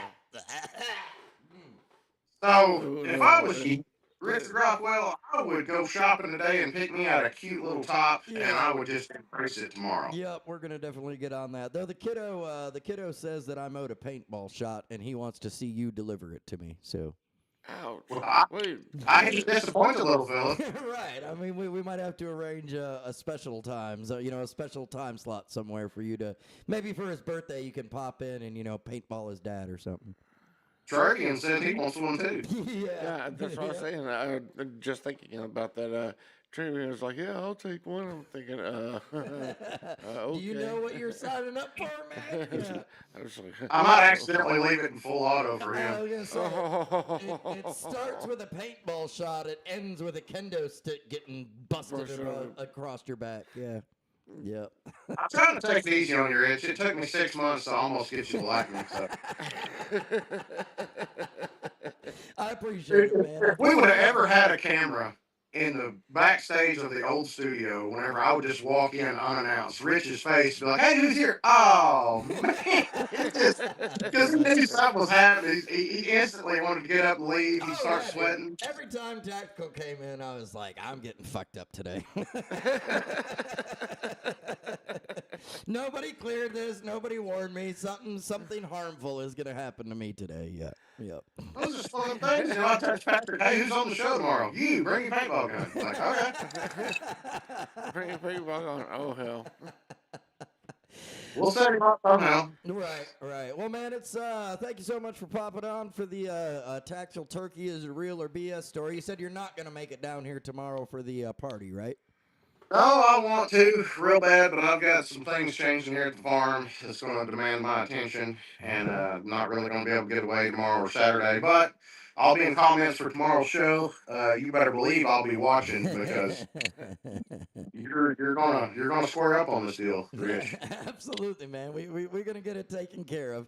S5: So if I was you, Richard Rockwell, I would go shopping today and pick me out a cute little top, and I would just embrace it tomorrow.
S3: Yep, we're gonna definitely get on that. Though the kiddo says that I'm owed a paintball shot, and he wants to see you deliver it to me. So.
S4: Ouch.
S5: Well,
S4: Wait.
S5: I hate to disappoint the little fella.
S3: Right. I mean, we might have to arrange a special time, so, a special time slot somewhere for you to, maybe for his birthday, you can pop in and, paintball his dad or something.
S5: Turkey and said he wants one too.
S4: Yeah, that's what I was saying. Just thinking about that. Trevor was like, "Yeah, I'll take one." I'm thinking,
S3: Do you
S4: okay.
S3: know what you're signing up for, man? Yeah.
S4: I was like,
S5: I might accidentally leave it in full auto for
S3: I
S5: him.
S3: was gonna say it starts with a paintball shot. It ends with a kendo stick getting busted across your back. Yeah. Yep.
S5: I'm trying to take it easy on your itch. It took me 6 months to almost get you to like me. So
S3: I appreciate it, man.
S5: if we would have ever had a camera in the backstage of the old studio, whenever I would just walk in unannounced, Rich's face would be like, "Hey, who's here?" Oh man, because he knew something was happening. He instantly wanted to get up and leave. He started
S3: dude.
S5: sweating.
S3: Every time Tactical came in, I was like, I'm getting fucked up today. Nobody cleared this. Nobody warned me. Something harmful is gonna happen to me today. Yeah. Yep.
S5: Those are just one of the things. You know, I text Patrick, "Hey, who's on the show tomorrow?" "You. Bring your paintball gun." I'm like, okay.
S4: bring a paintball on. Oh hell.
S5: We'll set him up somehow.
S3: Right. Well, man, it's thank you so much for popping on for the Tactical Turkey is it real or BS story. You said you're not gonna make it down here tomorrow for the party, right?
S5: No, I want to real bad, but I've got some things changing here at the farm that's going to demand my attention, and not really going to be able to get away tomorrow or Saturday. But I'll be in comments for tomorrow's show. You better believe I'll be watching because you're gonna square up on this deal, Rich.
S3: Absolutely, man. We're gonna get it taken care of.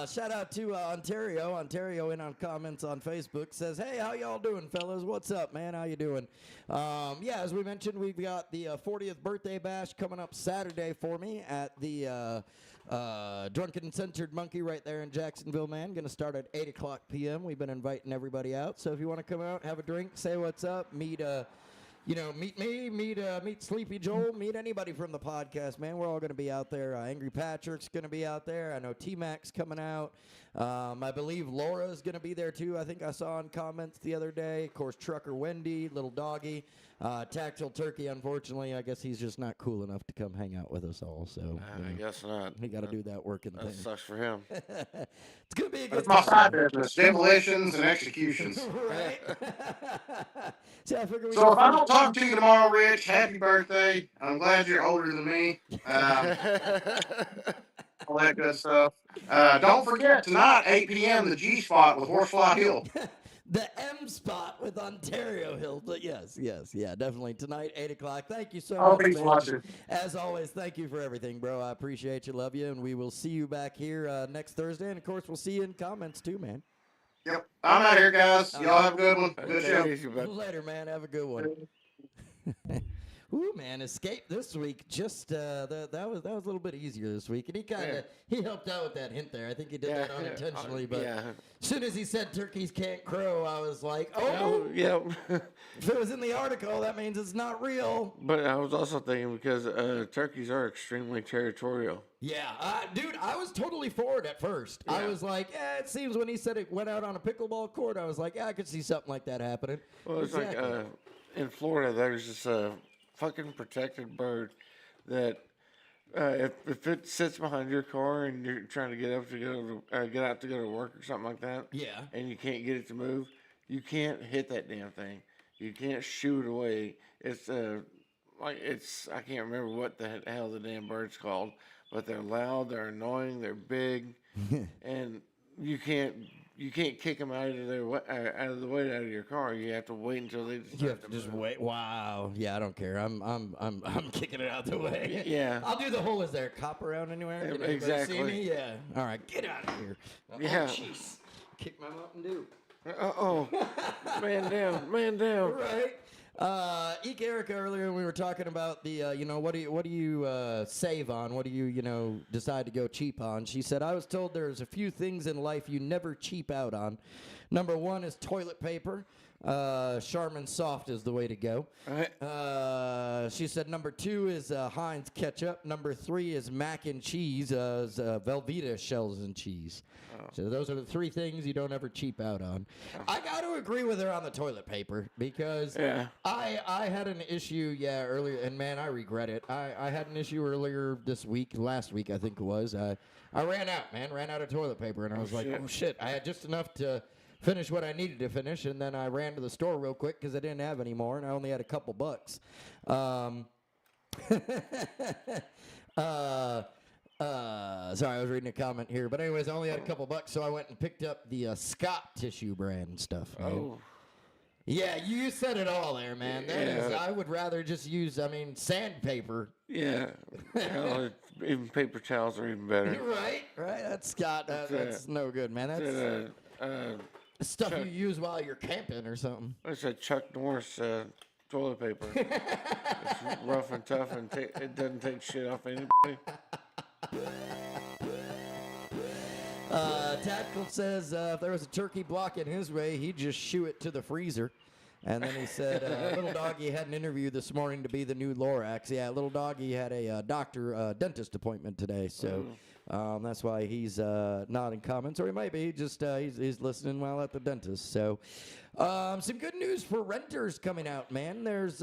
S3: Shout out to Ontario. Ontario in on comments on Facebook says, "Hey, how y'all doing, fellas? What's up, man? How you doing?" Yeah, as we mentioned, we've got the 40th birthday bash coming up Saturday for me at the Drunken and Censored Monkey right there in Jacksonville, man. Going to start at 8 o'clock p.m. We've been inviting everybody out. So if you want to come out, have a drink, say what's up, meet me, meet Sleepy Joel, meet anybody from the podcast, man. We're all going to be out there. Angry Patrick's going to be out there. I know T-Mac's coming out. I believe Laura's going to be there, too. I think I saw in comments the other day. Of course, Trucker Wendy, Little Doggy. Tactical Turkey, unfortunately, I guess he's just not cool enough to come hang out with us all. So
S4: I guess not.
S3: he got to do that working
S4: That
S3: thing.
S4: sucks for him.
S3: It's going to be a good
S5: That's my
S3: time.
S5: side business: demolitions and executions.
S3: Right? So I figure we
S5: So if I don't talk to you tomorrow, Rich, happy birthday. I'm glad you're older than me. All that good stuff. Don't forget tonight, 8 p.m. the G Spot with Horsefly Hill.
S3: the M spot with Ontario Hill. But yes, yeah, definitely tonight, 8 o'clock. Thank you so much,
S5: Peace,
S3: man.
S5: watching.
S3: As always, thank you for everything, bro. I appreciate you, love you, and we will see you back here next Thursday. And of course, we'll see you in comments too, man.
S5: Yep, I'm out here, guys. Y'all have a good one. Good show.
S4: Easy, bud.
S3: Later, man. Have a good one. Ooh, man, Escape this week. Just that was a little bit easier this week, and he helped out with that hint there. I think he did that unintentionally, but as soon as he said turkeys can't crow, I was like, oh,
S4: yeah.
S3: If it was in the article, that means it's not real.
S4: But I was also thinking because turkeys are extremely territorial.
S3: Yeah, dude, I was totally for it at first.
S4: Yeah.
S3: I was like, it seems when he said it went out on a pickleball court, I was like, I could see something like that happening.
S4: Well, it's like in Florida, there's this fucking protected bird that if it sits behind your car and you're trying to get up to get out to go to work or something like that,
S3: Yeah.
S4: and you can't get it to move, you can't hit that damn thing. You can't shoot it away. It's I can't remember what the hell the damn bird's called, but they're loud, they're annoying, they're big, and you can't kick them out of the way out of your car. You have to wait until they
S3: You have to just wait. Wow. Yeah, I don't care. I'm kicking it out the way.
S4: Yeah.
S3: I'll do the whole. Is there a cop around anywhere? Can anybody
S4: Exactly.
S3: see me? Yeah. All right, get out of here.
S4: Yeah.
S3: Oh, jeez. Kick my Mountain Dew.
S4: Man down.
S3: Right. Eke Erica earlier we were talking about the what do you save on? What do you decide to go cheap on? She said, I was told there's a few things in life you never cheap out on. Number one is toilet paper. Charmin Soft is the way to go.
S4: All right.
S3: She said number 2 is Heinz ketchup. Number 3 is mac and cheese, Velveeta shells and cheese. So those are the 3 things you don't ever cheap out on. I got to agree with her on the toilet paper because I had an issue, earlier, and man, I regret it. I had an issue earlier last week I think it was. I ran out of toilet paper, and I was like, oh shit, I had just enough to finish what I needed to finish, and then I ran to the store real quick because I didn't have any more, and I only had a couple bucks. Sorry, I was reading a comment here. But anyways, I only had a couple bucks, so I went and picked up the Scott tissue brand stuff. Man.
S4: Oh.
S3: Yeah, you said it all there, man. I would rather just use, sandpaper.
S4: Yeah. Hell, even paper towels are even better.
S3: Right. That's Scott. That's no good, man. That's stuff you use while you're camping or something.
S4: It's a Chuck Norris toilet paper. It's rough and tough, and it doesn't take shit off anybody.
S3: Tactical says if there was a turkey block in his way, he'd just shoo it to the freezer. And then he said, Little Doggy had an interview this morning to be the new Lorax. Yeah, Little Doggy had a dentist appointment today, so that's why he's not in comments. Or he might be, just he's listening while at the dentist. So some good news for renters coming out, man. There's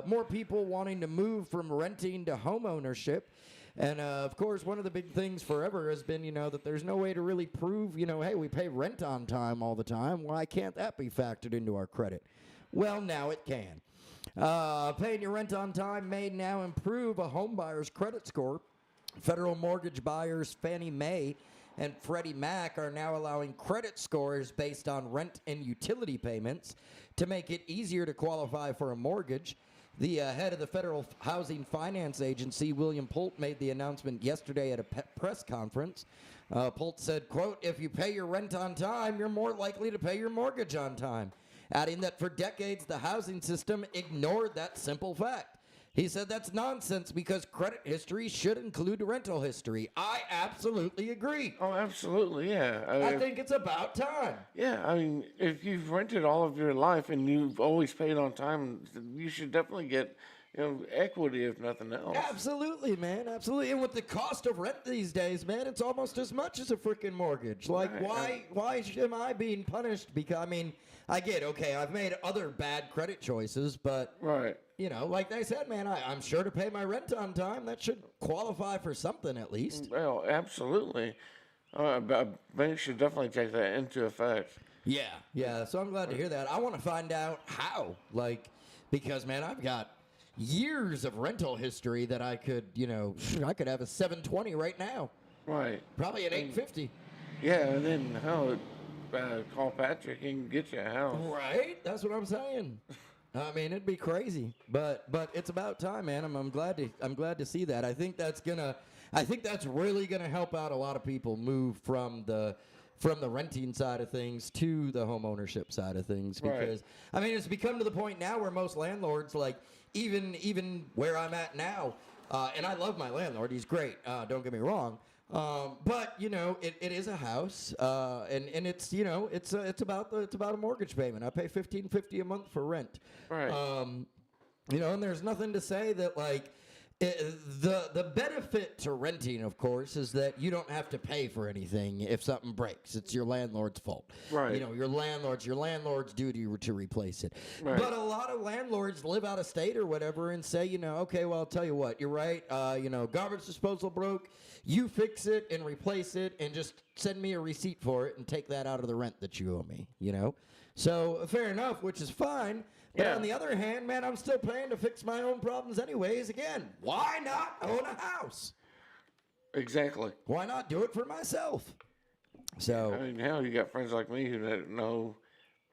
S3: more people wanting to move from renting to home ownership. And, of course, one of the big things forever has been, that there's no way to really prove, hey, we pay rent on time all the time. Why can't that be factored into our credit? Well, now it can. Paying your rent on time may now improve a home buyer's credit score. Federal mortgage buyers Fannie Mae and Freddie Mac are now allowing credit scores based on rent and utility payments to make it easier to qualify for a mortgage. The head of the Federal Housing Finance Agency, William Poult, made the announcement yesterday at a press conference. Poult said, quote, "If you pay your rent on time, you're more likely to pay your mortgage on time," adding that for decades the housing system ignored that simple fact. He said that's nonsense because credit history should include rental history. I absolutely agree.
S4: Oh, absolutely, yeah.
S3: I think it's about time.
S4: Yeah, if you've rented all of your life and you've always paid on time, you should definitely get, equity if nothing else.
S3: Absolutely, man, absolutely. And with the cost of rent these days, man, it's almost as much as a freaking mortgage. Like, why am I being punished? Because, I get, okay, I've made other bad credit choices, but...
S4: Right.
S3: Like they said, man, I'm sure to pay my rent on time. That should qualify for something at least.
S4: Well, absolutely. Banks should definitely take that into effect.
S3: Yeah. So I'm glad to hear that. I want to find out how. Because, man, I've got years of rental history that I could, I could have a 720 right now.
S4: Right.
S3: Probably an 850.
S4: Yeah, and then, call Patrick and get you a house.
S3: Right? That's what I'm saying. It'd be crazy, but it's about time, man. I'm glad to see that. I think that's really gonna help out a lot of people move from the renting side of things to the home ownership side of things because it's become to the point now where most landlords, like even where I'm at now, and I love my landlord. He's great. Don't get me wrong. But it is a house, and it's it's about a mortgage payment. I pay $1,550 a month for rent,
S4: right?
S3: And there's nothing to say that the benefit to renting, of course, is that you don't have to pay for anything if something breaks. It's your landlord's fault,
S4: right?
S3: Your landlord's duty to replace it.
S4: Right.
S3: But a lot of landlords live out of state or whatever and say, okay, well, I'll tell you what, you're right. Garbage disposal broke. You fix it and replace it and just send me a receipt for it and take that out of the rent that you owe me, So fair enough, which is fine. But on the other hand, man, I'm still paying to fix my own problems anyways. Again, why not own a house?
S4: Exactly.
S3: Why not do it for myself? So
S4: hell, you got friends like me who know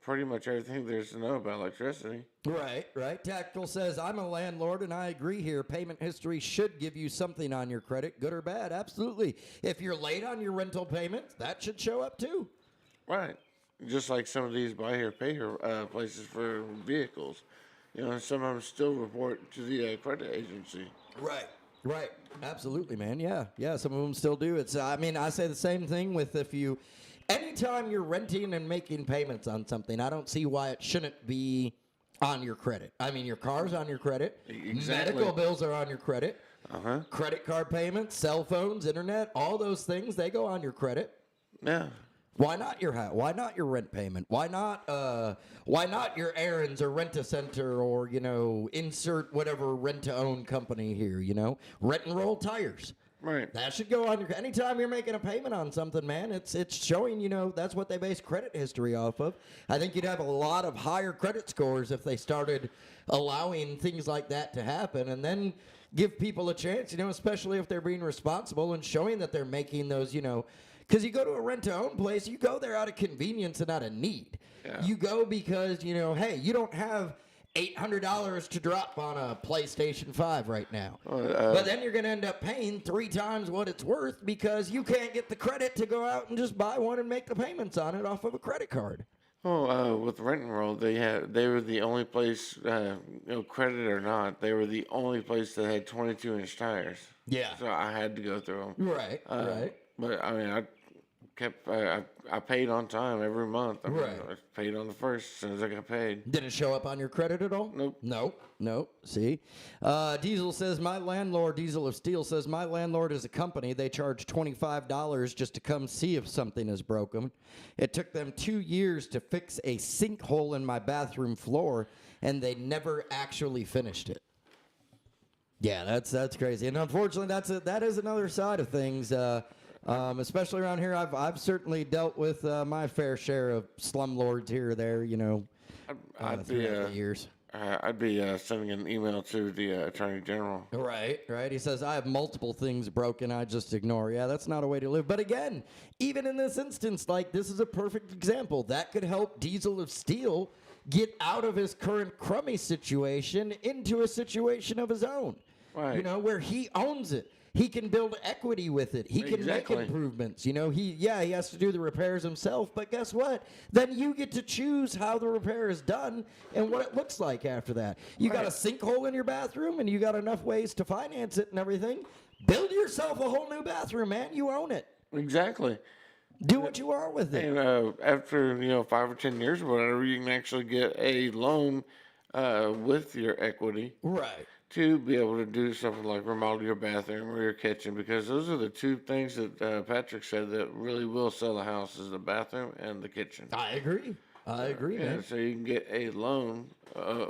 S4: pretty much everything there is to know about electricity.
S3: Right. Tactical says, I'm a landlord, and I agree here. Payment history should give you something on your credit, good or bad. Absolutely. If you're late on your rental payments, that should show up too.
S4: Right. Just like some of these buy here, pay here places for vehicles. Some of them still report to the credit agency.
S3: Right. Absolutely, man. Yeah. Some of them still do. It's. I say the same thing with if you anytime you're renting and making payments on something, I don't see why it shouldn't be on your credit. I mean, your car's on your credit.
S4: Exactly.
S3: Medical bills are on your credit.
S4: Uh-huh.
S3: Credit card payments, cell phones, internet, all those things, they go on your credit.
S4: Yeah.
S3: Why not your house? Why not your rent payment? Why not your errands or Rent-A-Center or, insert whatever rent-to-own company here, Rent and Roll Tires.
S4: Right.
S3: That should go on your, anytime you're making a payment on something, man, it's showing, that's what they base credit history off of. I think you'd have a lot of higher credit scores if they started allowing things like that to happen, and then give people a chance, especially if they're being responsible and showing that they're making those, because you go to a rent-to-own place, you go there out of convenience and out of need.
S4: Yeah.
S3: You go because, hey, you don't have $800 to drop on a PlayStation 5 right now. But then you're going to end up paying 3 times what it's worth because you can't get the credit to go out and just buy one and make the payments on it off of a credit card.
S4: Well, with Rent and Roll, they were the only place, credit or not, they were the only place that had 22-inch tires.
S3: Yeah.
S4: So I had to go through them.
S3: Right, right.
S4: But I mean, I paid on time every month.
S3: Right.
S4: I paid on the first as soon as I got paid.
S3: Did it show up on your credit at all?
S4: Nope.
S3: Nope. See? Diesel of Steel says, my landlord is a company. They charge $25 just to come see if something is broken. It took them 2 years to fix a sinkhole in my bathroom floor, and they never actually finished it. Yeah, that's crazy. And unfortunately, that is another side of things. Especially around here, I've certainly dealt with my fair share of slumlords here or there, throughout the years.
S4: I'd be sending an email to the Attorney General.
S3: Right. He says, I have multiple things broken, I just ignore. Yeah, that's not a way to live. But again, even in this instance, this is a perfect example. That could help Diesel of Steel get out of his current crummy situation into a situation of his own.
S4: Right.
S3: Where he owns it. He can build equity with it. He can
S4: Exactly.
S3: make improvements. He has to do the repairs himself, but guess what? Then you get to choose how the repair is done and what it looks like after that. You got a sinkhole in your bathroom and you got enough ways to finance it and everything. Build yourself a whole new bathroom, man. You own it.
S4: Exactly.
S3: Do what you want with it.
S4: And after 5 or 10 years or whatever, you can actually get a loan with your equity.
S3: Right.
S4: To be able to do something like remodel your bathroom or your kitchen, because those are the 2 things that Patrick said that really will sell a house is the bathroom and the kitchen.
S3: I agree, man.
S4: And so you can get a loan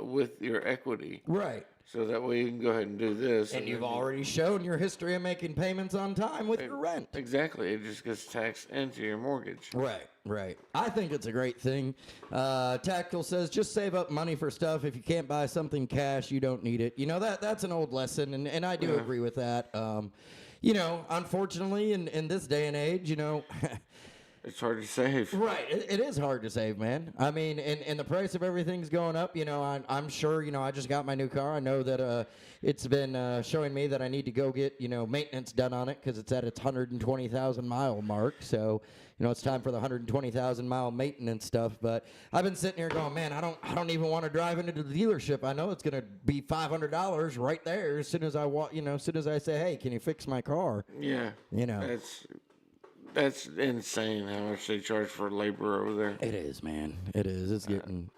S4: with your equity.
S3: Right.
S4: So that way you can go ahead and do this.
S3: And you've already shown your history of making payments on time with your rent.
S4: Exactly. It just gets taxed into your mortgage.
S3: Right. I think it's a great thing. Tactical says, just save up money for stuff. If you can't buy something cash, you don't need it. That's an old lesson, and I do agree with that. Unfortunately, in this day and age,
S4: It's hard to save.
S3: Right. It is hard to save, man. I mean, and the price of everything's going up. I'm sure, I just got my new car. I know that it's been showing me that I need to go get, maintenance done on it because it's at its 120,000 mile mark. So, it's time for the 120,000 mile maintenance stuff. But I've been sitting here going, man, I don't even want to drive into the dealership. I know it's going to be $500 right there as soon as I walk, as soon as I say, hey, can you fix my car?
S4: Yeah. That's insane how much they charge for labor over there.
S3: It is, man. It is. It's getting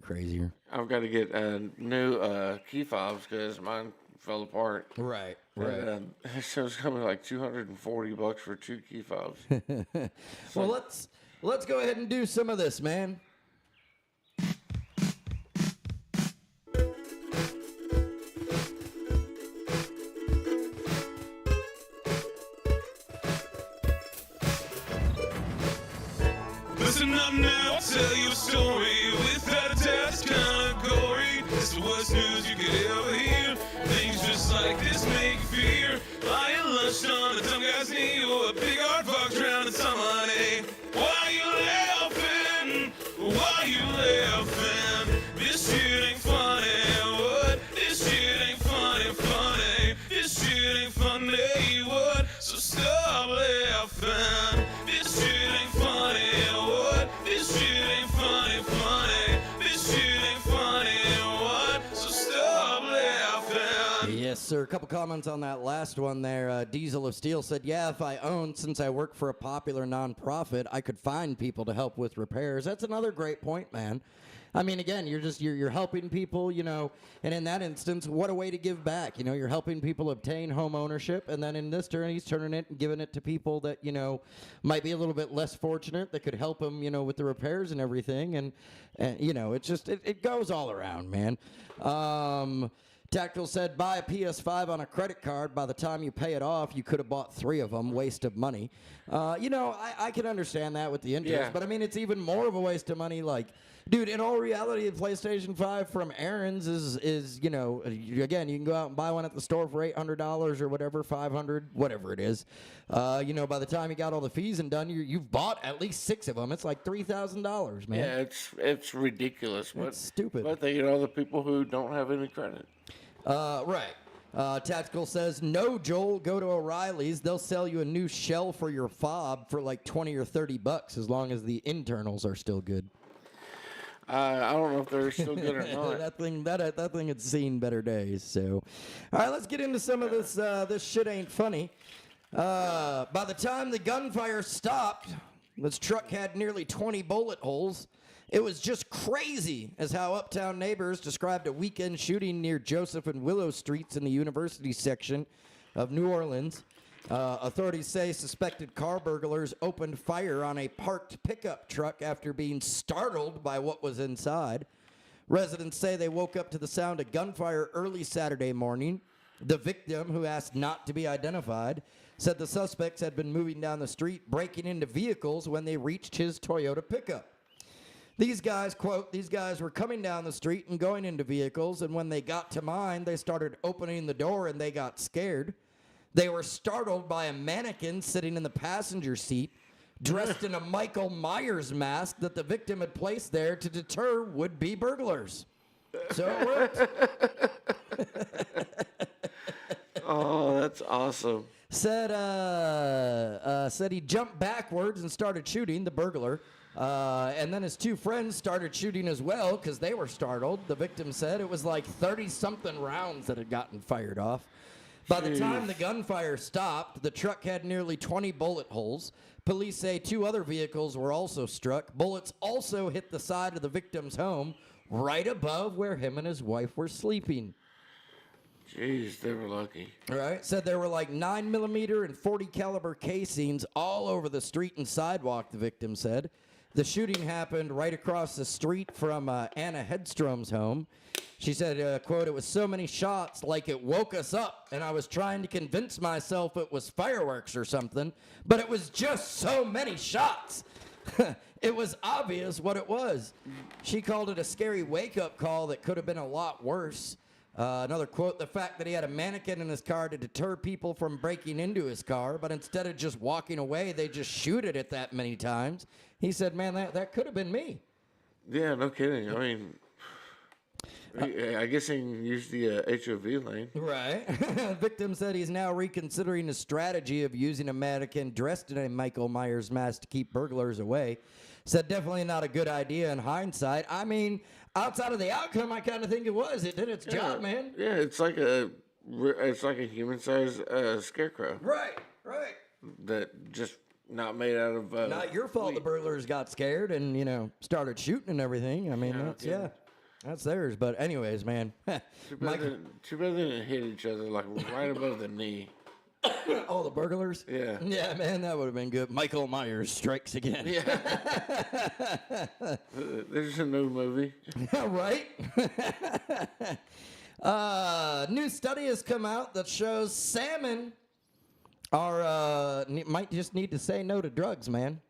S3: crazier.
S4: I've got to get new key fobs because mine fell apart.
S3: Right.
S4: So it's coming like $240 for 2 key fobs.
S3: Well, let's go ahead and do some of this, man.
S2: Listen up now, I'll tell you a story without a doubt, it's kinda gory. It's the worst news you could ever hear. Things just like this make you fear. Lying lunch on the dumb guy's knee, or a big hard fox drowning some honey. Why you laughing? Why you laughing? This shit ain't funny. What? This shit ain't funny. This shit ain't funny. What? So stop laughing. This shit ain't funny. What? This shit ain't funny. This shit ain't funny. What? So stop laughing.
S3: Yes, sir. A couple couple comments on that last one there. Diesel of Steel said, yeah, if I owned, since I work for a popular nonprofit, I could find people to help with repairs. That's another great point, man. I mean, again, you're helping people, and in that instance, what a way to give back. You're helping people obtain home ownership, and then in this turn, he's turning it and giving it to people that, might be a little bit less fortunate, that could help him, with the repairs and everything, and it goes all around, man. Tactical said, buy a PS5 on a credit card. By the time you pay it off, you could have bought 3 of them. Waste of money. I can understand that with the interest,
S4: Yeah.
S3: but I mean, it's even more of a waste of money. Like, dude, in all reality, the PlayStation 5 from Aaron's is again, you can go out and buy one at the store for $800 or whatever, $500, whatever it is. By the time you got all the fees and done, you've bought at least 6 of them. It's like $3,000, man.
S4: Yeah, it's ridiculous.
S3: It's stupid.
S4: But they get all the people who don't have any credit.
S3: Right. Tactical says, no, Joel, go to O'Reilly's. They'll sell you a new shell for your fob for like $20 or $30 as long as the internals are still good.
S4: I don't know if they're still good or not.
S3: that thing had seen better days. So, all right, let's get into some of this. This shit ain't funny. By the time the gunfire stopped, this truck had nearly 20 bullet holes. It was just crazy, as how uptown neighbors described a weekend shooting near Joseph and Willow Streets in the University section of New Orleans. Authorities say suspected car burglars opened fire on a parked pickup truck after being startled by what was inside. Residents say they woke up to the sound of gunfire early Saturday morning. The victim, who asked not to be identified, said the suspects had been moving down the street, breaking into vehicles when they reached his Toyota pickup. These guys, quote, these guys were coming down the street and going into vehicles, and when they got to mine, they started opening the door and they got scared. They were startled by a mannequin sitting in the passenger seat, dressed in a Michael Myers mask that the victim had placed there to deter would-be burglars. So it worked.
S4: Oh, that's awesome.
S3: Said he jumped backwards and started shooting, the burglar. And then his 2 friends started shooting as well because they were startled. The victim said it was like 30-something rounds that had gotten fired off. By the time the gunfire stopped, the truck had nearly 20 bullet holes. Police say 2 other vehicles were also struck. Bullets also hit the side of the victim's home, right above where him and his wife were sleeping.
S4: Jeez, they were lucky.
S3: Right. Said there were like 9mm and .40 caliber casings all over the street and sidewalk, the victim said. The shooting happened right across the street from Anna Hedstrom's home. She said, quote, it was so many shots like it woke us up, and I was trying to convince myself it was fireworks or something, but it was just so many shots. It was obvious what it was. She called it a scary wake-up call that could have been a lot worse. Another quote, the fact that he had a mannequin in his car to deter people from breaking into his car, but instead of just walking away, they just shoot at it that many times. He said, man, that could have been me.
S4: Yeah, no kidding. I mean, I guess he can use the HOV lane.
S3: Right. Victim said he's now reconsidering his strategy of using a mannequin dressed in a Michael Myers mask to keep burglars away. Said definitely not a good idea in hindsight. I mean, outside of the outcome, I kind of think it was. It did its job, man.
S4: Yeah, it's like a human-sized scarecrow.
S3: Right.
S4: That just not made out of.
S3: Not your fault. The burglars got scared and started shooting and everything. I mean, that's theirs. But anyways, man.
S4: Too bad they didn't hit each other like right above the knee.
S3: Oh, the burglars?
S4: Yeah.
S3: Yeah, man, that would have been good. Michael Myers strikes again.
S4: Yeah. There's a new movie.
S3: Right? New study has come out that shows salmon might just need to say no to drugs, man.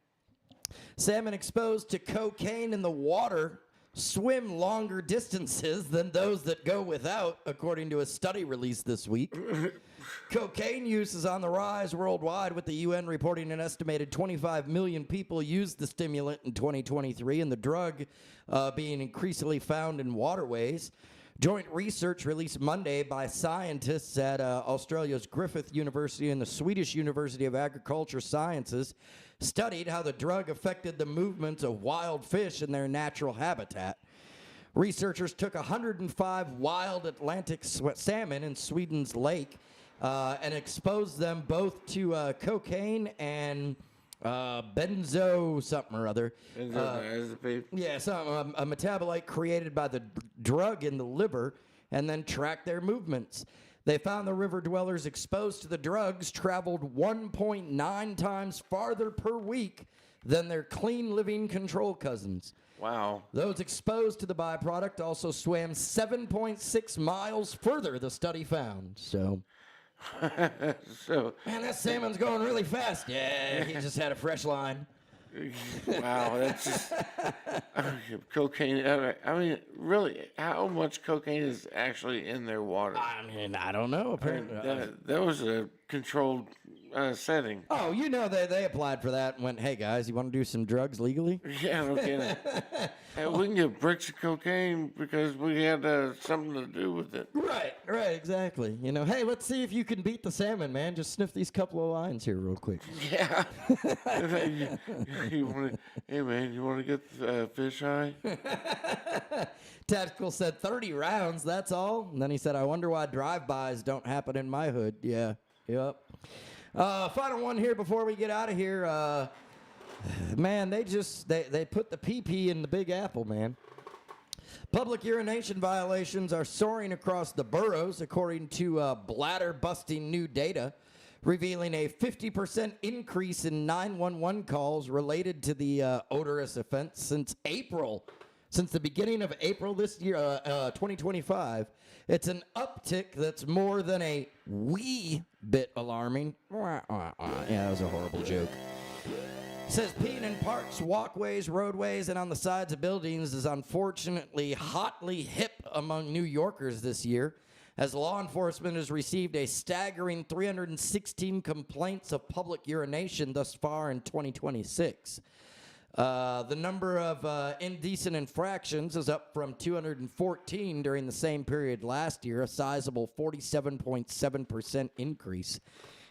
S3: Salmon exposed to cocaine in the water swim longer distances than those that go without, according to a study released this week. Cocaine use is on the rise worldwide, with the UN reporting an estimated 25 million people used the stimulant in 2023, and the drug being increasingly found in waterways. Joint research released Monday by scientists at Australia's Griffith University and the Swedish University of Agriculture Sciences studied how the drug affected the movements of wild fish in their natural habitat. Researchers took 105 wild Atlantic salmon in Sweden's lake and exposed them both to cocaine and benzo something or other.
S4: Benzodiazepine.
S3: Yeah, a metabolite created by the drug in the liver, and then tracked their movements. They found the river dwellers exposed to the drugs traveled 1.9 times farther per week than their clean living control cousins.
S4: Wow.
S3: Those exposed to the byproduct also swam 7.6 miles further, the study found. So,
S4: So,
S3: man, that salmon's going really fast. Yeah, he just had a fresh line.
S4: wow, that's just cocaine. I mean, really, how much cocaine is actually in their water?
S3: I mean, I don't know. Apparently,
S4: That was a controlled setting.
S3: oh, you know, they applied for that and went, "Hey guys, you want to do some drugs legally?"
S4: Yeah, no kidding. Hey, we can get bricks of cocaine because we had something to do with it.
S3: Right, exactly. You know, hey, let's see if you can beat the salmon, man. Just sniff these couple of lines here real quick.
S4: Yeah. Hey man, you want to get fish high?
S3: Tactical said 30 rounds, that's all. And then he said, I wonder why drive-bys don't happen in my hood. Yeah, yep. Final one here before we get out of here. Man, they put the PP in the Big Apple, man. Public urination violations are soaring across the boroughs, according to bladder-busting new data, revealing a 50% increase in 911 calls related to the odorous offense since April. Since the beginning of April this year, 2025, it's an uptick that's more than a wee bit alarming. Yeah, that was a horrible joke. It says peeing in parks, walkways, roadways, and on the sides of buildings is unfortunately hotly hip among New Yorkers this year, as law enforcement has received a staggering 316 complaints of public urination thus far in 2026. The number of indecent infractions is up from 214 during the same period last year, a sizable 47.7% increase.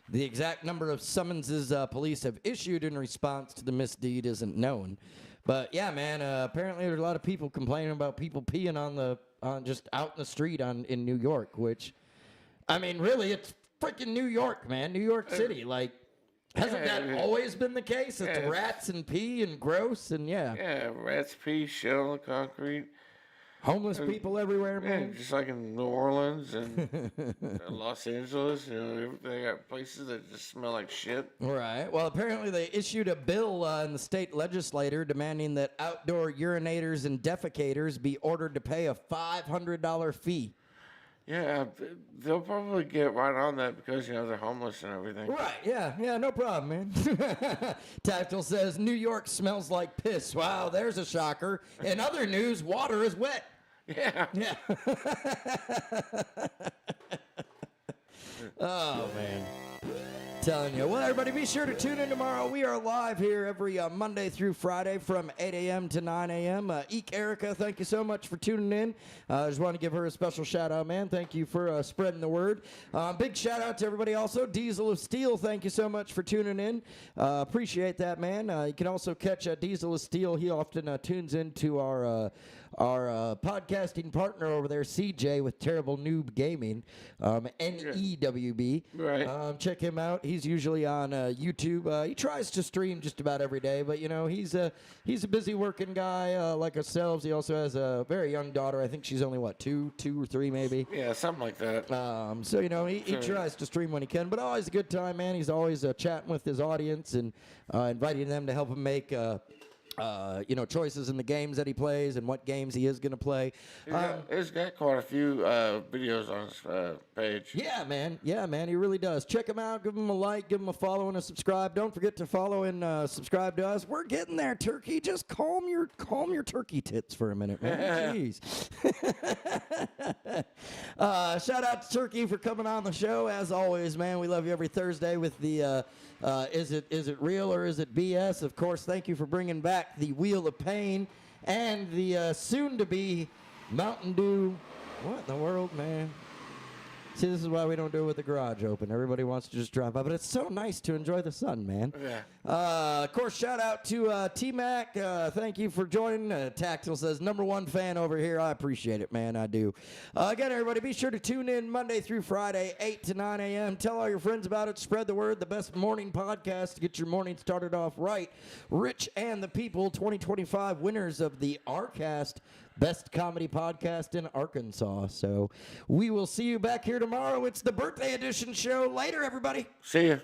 S3: The exact number of summonses police have issued in response to the misdeed isn't known. But yeah, man, apparently there's a lot of people complaining about people peeing on just out in the street in New York, which, I mean, really, it's freaking New York, man, New York City. Like, hasn't that always been the case? It's rats and pee and gross and
S4: Yeah, rats, pee, shit on the concrete.
S3: Homeless people everywhere, man.
S4: Yeah, just like in New Orleans and Los Angeles, you know, they got places that just smell like shit.
S3: Right. Well, apparently they issued a bill in the state legislature demanding that outdoor urinators and defecators be ordered to pay a $500 fee.
S4: Yeah, they'll probably get right on that because, you know, they're homeless and everything.
S3: Right, yeah, no problem, man. Tactile says, New York smells like piss. Wow, there's a shocker. In other news, water is wet.
S4: Yeah.
S3: Oh, man. Telling you. Well, everybody, be sure to tune in tomorrow. We are live here every Monday through Friday from 8 a.m. to 9 a.m. Eek Erica, thank you so much for tuning in. I just want to give her a special shout out, man. Thank you for spreading the word. Big shout out to everybody also. Diesel of Steel, thank you so much for tuning in. Appreciate that, man. You can also catch Diesel of Steel. He often tunes into our podcasting partner over there, CJ, with Terrible Noob Gaming, NEWB.
S4: Right.
S3: Check him out. He's usually on YouTube. He tries to stream just about every day, but you know he's a busy working guy like ourselves. He also has a very young daughter. I think she's only two or three maybe.
S4: Yeah, something like that.
S3: So you know he tries to stream when he can, but always a good time, man. He's always chatting with his audience and inviting them to help him make. Choices in the games that he plays and what games he is going to play.
S4: He's got quite a few videos on his page.
S3: Yeah, man. He really does. Check him out. Give him a like. Give him a follow and a subscribe. Don't forget to follow and subscribe to us. We're getting there, Turkey. Just calm your turkey tits for a minute, man. Jeez. Shout out to Turkey for coming on the show. As always, man, we love you every Thursday with the is it real or is it BS? Of course, thank you for bringing back the Wheel of Pain and the soon-to-be Mountain Dew. What in the world, man? See, this is why we don't do it with the garage open. Everybody wants to just drive by, but it's so nice to enjoy the sun, man.
S4: Yeah.
S3: Of course, shout out to T-Mac. Thank you for joining. Tactile says, #1 fan over here. I appreciate it, man. I do. Again, everybody, be sure to tune in Monday through Friday, 8 to 9 a.m. Tell all your friends about it. Spread the word. The best morning podcast to get your morning started off right. Rich and the People, 2025 winners of the RCast Best Comedy Podcast in Arkansas. So we will see you back here tomorrow. It's the birthday edition show. Later, everybody.
S4: See ya.